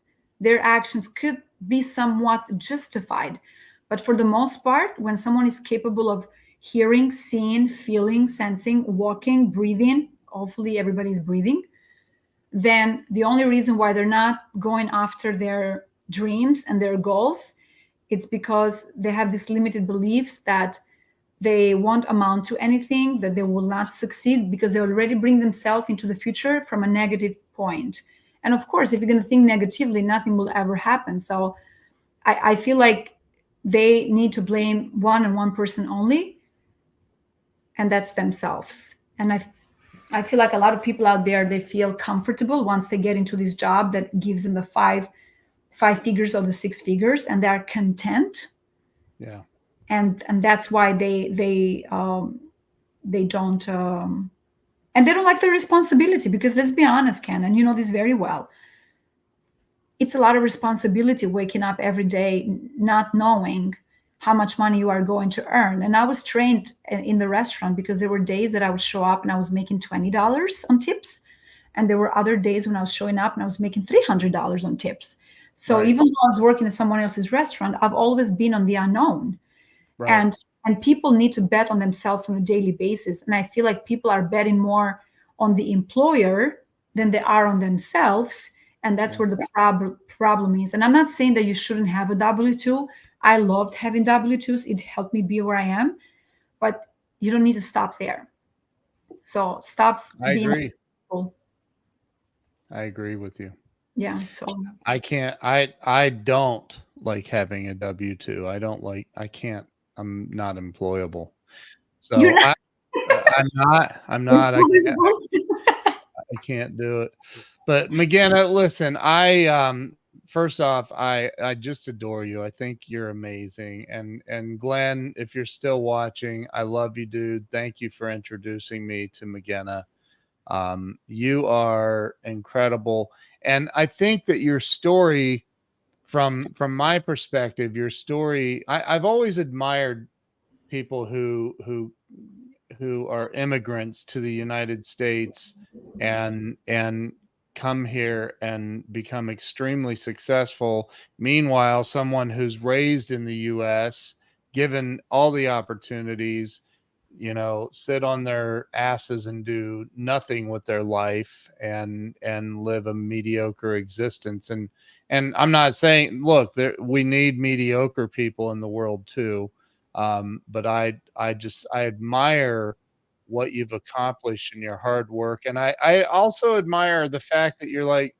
Speaker 2: their actions could be somewhat justified, but for the most part, when someone is capable of hearing, seeing, feeling, sensing, walking, breathing. Hopefully, everybody's breathing. Then the only reason why they're not going after their dreams and their goals, it's because they have these limited beliefs that they won't amount to anything, that they will not succeed because they already bring themselves into the future from a negative point. And of course, if you're going to think negatively, nothing will ever happen. So I feel like they need to blame one and one person only, and that's themselves. And I feel like a lot of people out there, they feel comfortable once they get into this job that gives them the five figures or the six figures, and they are content.
Speaker 1: Yeah.
Speaker 2: And that's why they don't and they don't like the responsibility, because let's be honest, Ken, and you know this very well, it's a lot of responsibility waking up every day not knowing how much money you are going to earn. And I was trained in the restaurant because there were days that I would show up and I was making $20 on tips, and there were other days when I was showing up and I was making $300 on tips. So
Speaker 1: Right.
Speaker 2: even though I was working at someone else's restaurant, I've always been on the unknown.
Speaker 1: Right.
Speaker 2: And people need to bet on themselves on a daily basis, and I feel like people are betting more on the employer than they are on themselves, and that's
Speaker 1: Yeah.
Speaker 2: where the problem is. And I'm not saying that you shouldn't have a W2. I loved having W2s, it helped me be where I am, but you don't need to stop there. So stop
Speaker 1: I
Speaker 2: being
Speaker 1: agree.
Speaker 2: a,
Speaker 1: I agree with you.
Speaker 2: yeah. So
Speaker 1: I can't I don't like having a W-2. I can't, I'm not employable.
Speaker 2: you're
Speaker 1: So
Speaker 2: not
Speaker 1: I'm not,
Speaker 2: employable.
Speaker 1: I can't do it. But Migena, listen, first off, I just adore you. I think you're amazing. And Glenn, if you're still watching, I love you, dude. Thank you for introducing me to Migena. You are incredible. And I think that your story, from my perspective, your story, I've always admired people who are immigrants to the United States and come here and become extremely successful. Meanwhile, someone who's raised in the US, given all the opportunities, sit on their asses and do nothing with their life and live a mediocre existence. And I'm not saying, look, we need mediocre people in the world too. But I admire what you've accomplished in your hard work. And I also admire the fact that you're like,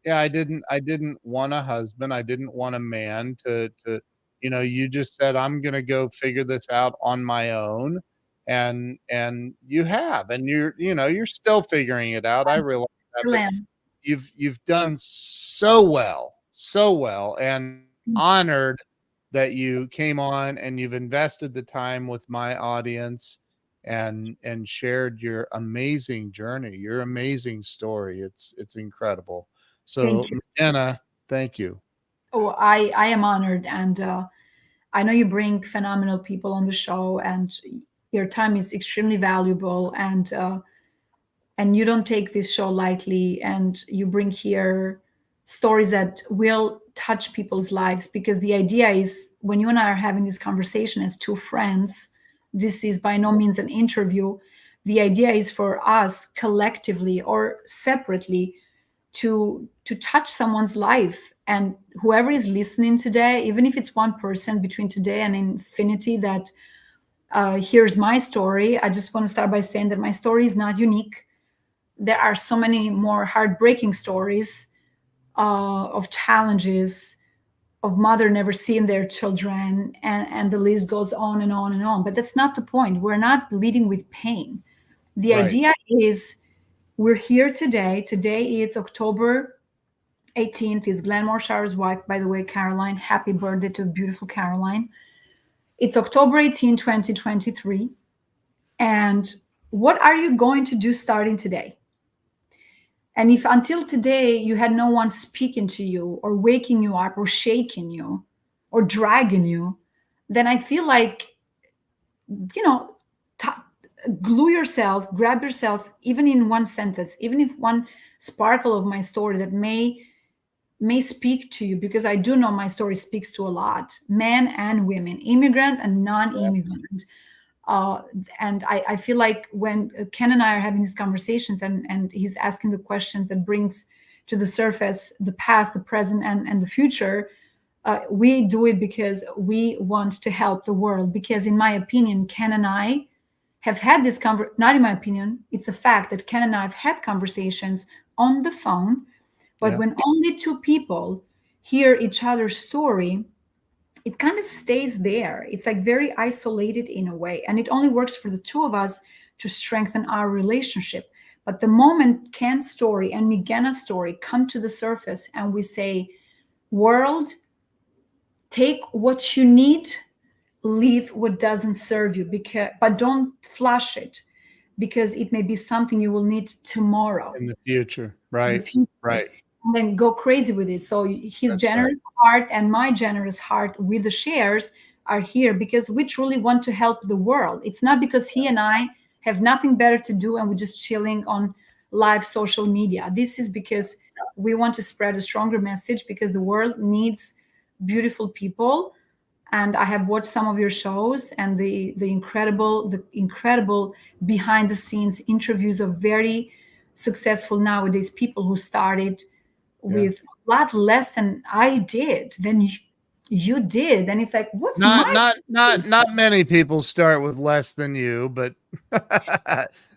Speaker 1: yeah, I didn't want a husband. I didn't want a man you just said, I'm gonna go figure this out on my own. And you have, and you're still figuring it out. I realize that, but
Speaker 2: Glenn,
Speaker 1: you've done so well, and honored that you came on and you've invested the time with my audience and shared your amazing journey, your amazing story. It's incredible.
Speaker 2: thank
Speaker 1: So,
Speaker 2: you.
Speaker 1: Anna, thank you.
Speaker 2: Oh, I am honored, and I know you bring phenomenal people on the show, and your time is extremely valuable, and you don't take this show lightly, and you bring here stories that will touch people's lives, because the idea is, when you and I are having this conversation as two friends, this is by no means an interview. The idea is for us collectively or separately to touch someone's life. And whoever is listening today, even if it's one person between today and infinity that hears my story, I just want to start by saying that my story is not unique. There are so many more heartbreaking stories of challenges, of mother never seeing their children, and the list goes on and on and on. But that's not the point. We're not leading with pain. The
Speaker 1: Right.
Speaker 2: idea is, we're here today. Today is October 18th, is Glenn Morshower's wife, by the way, Caroline. Happy birthday to beautiful Caroline. It's October 18, 2023. And what are you going to do starting today? And if until today you had no one speaking to you or waking you up or shaking you or dragging you, then I feel like, you know, t- glue yourself, grab yourself, even in one sentence, even if one sparkle of my story that may speak to you, because I do know my story speaks to a lot, men and women, immigrant and
Speaker 1: Yeah.
Speaker 2: non-immigrant. uh, and I feel like when Ken and I are having these conversations, and he's asking the questions that brings to the surface the past, the present, and the future, we do it because we want to help the world. Because in my opinion, Ken and I have had this not in my opinion, it's a fact that Ken and I have had conversations on the phone, but
Speaker 1: Yeah.
Speaker 2: when only two people hear each other's story, it kind of stays there. It's like very isolated in a way, and it only works for the two of us to strengthen our relationship. But the moment Ken's story and Migena's story come to the surface, and we say, world, take what you need, leave what doesn't serve you, because but don't flush it, because it may be something you will need tomorrow,
Speaker 1: In the future.
Speaker 2: in the
Speaker 1: Right.
Speaker 2: future,
Speaker 1: Right.
Speaker 2: and then go crazy with it. So his
Speaker 1: That's right.
Speaker 2: generous heart and my generous heart with the shares are here because we truly want to help the world. It's not because he and I have nothing better to do and we're just chilling on live social media. This is because we want to spread a stronger message, because the world needs beautiful people. And I have watched some of your shows, and the incredible behind the scenes interviews of very successful nowadays people who started
Speaker 1: Yeah.
Speaker 2: with a lot less than I did, than you did. And it's like, what's
Speaker 1: Not
Speaker 2: my
Speaker 1: not not
Speaker 2: place?
Speaker 1: not many people start with less than you, but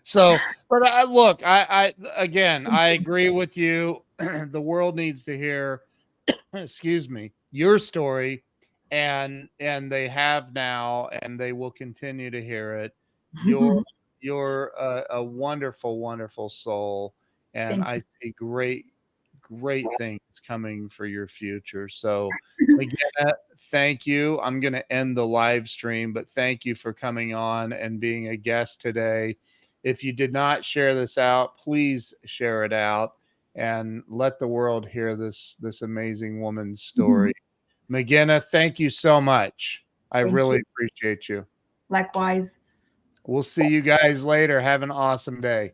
Speaker 1: so, but I look, I again, I agree with you. The world needs to hear, excuse me, your story, and they have now, and they will continue to hear it. You're you're a wonderful, wonderful soul, and
Speaker 2: Thank
Speaker 1: I
Speaker 2: you.
Speaker 1: see great things coming for your future. So, again, thank you. I'm going to end the live stream, but thank you for coming on and being a guest today. If you did not share this out, please share it out and let the world hear this amazing woman's story. Migena, thank you so much. I
Speaker 2: Thank you.
Speaker 1: really appreciate you.
Speaker 2: Likewise.
Speaker 1: We'll see you guys later. Have an awesome day.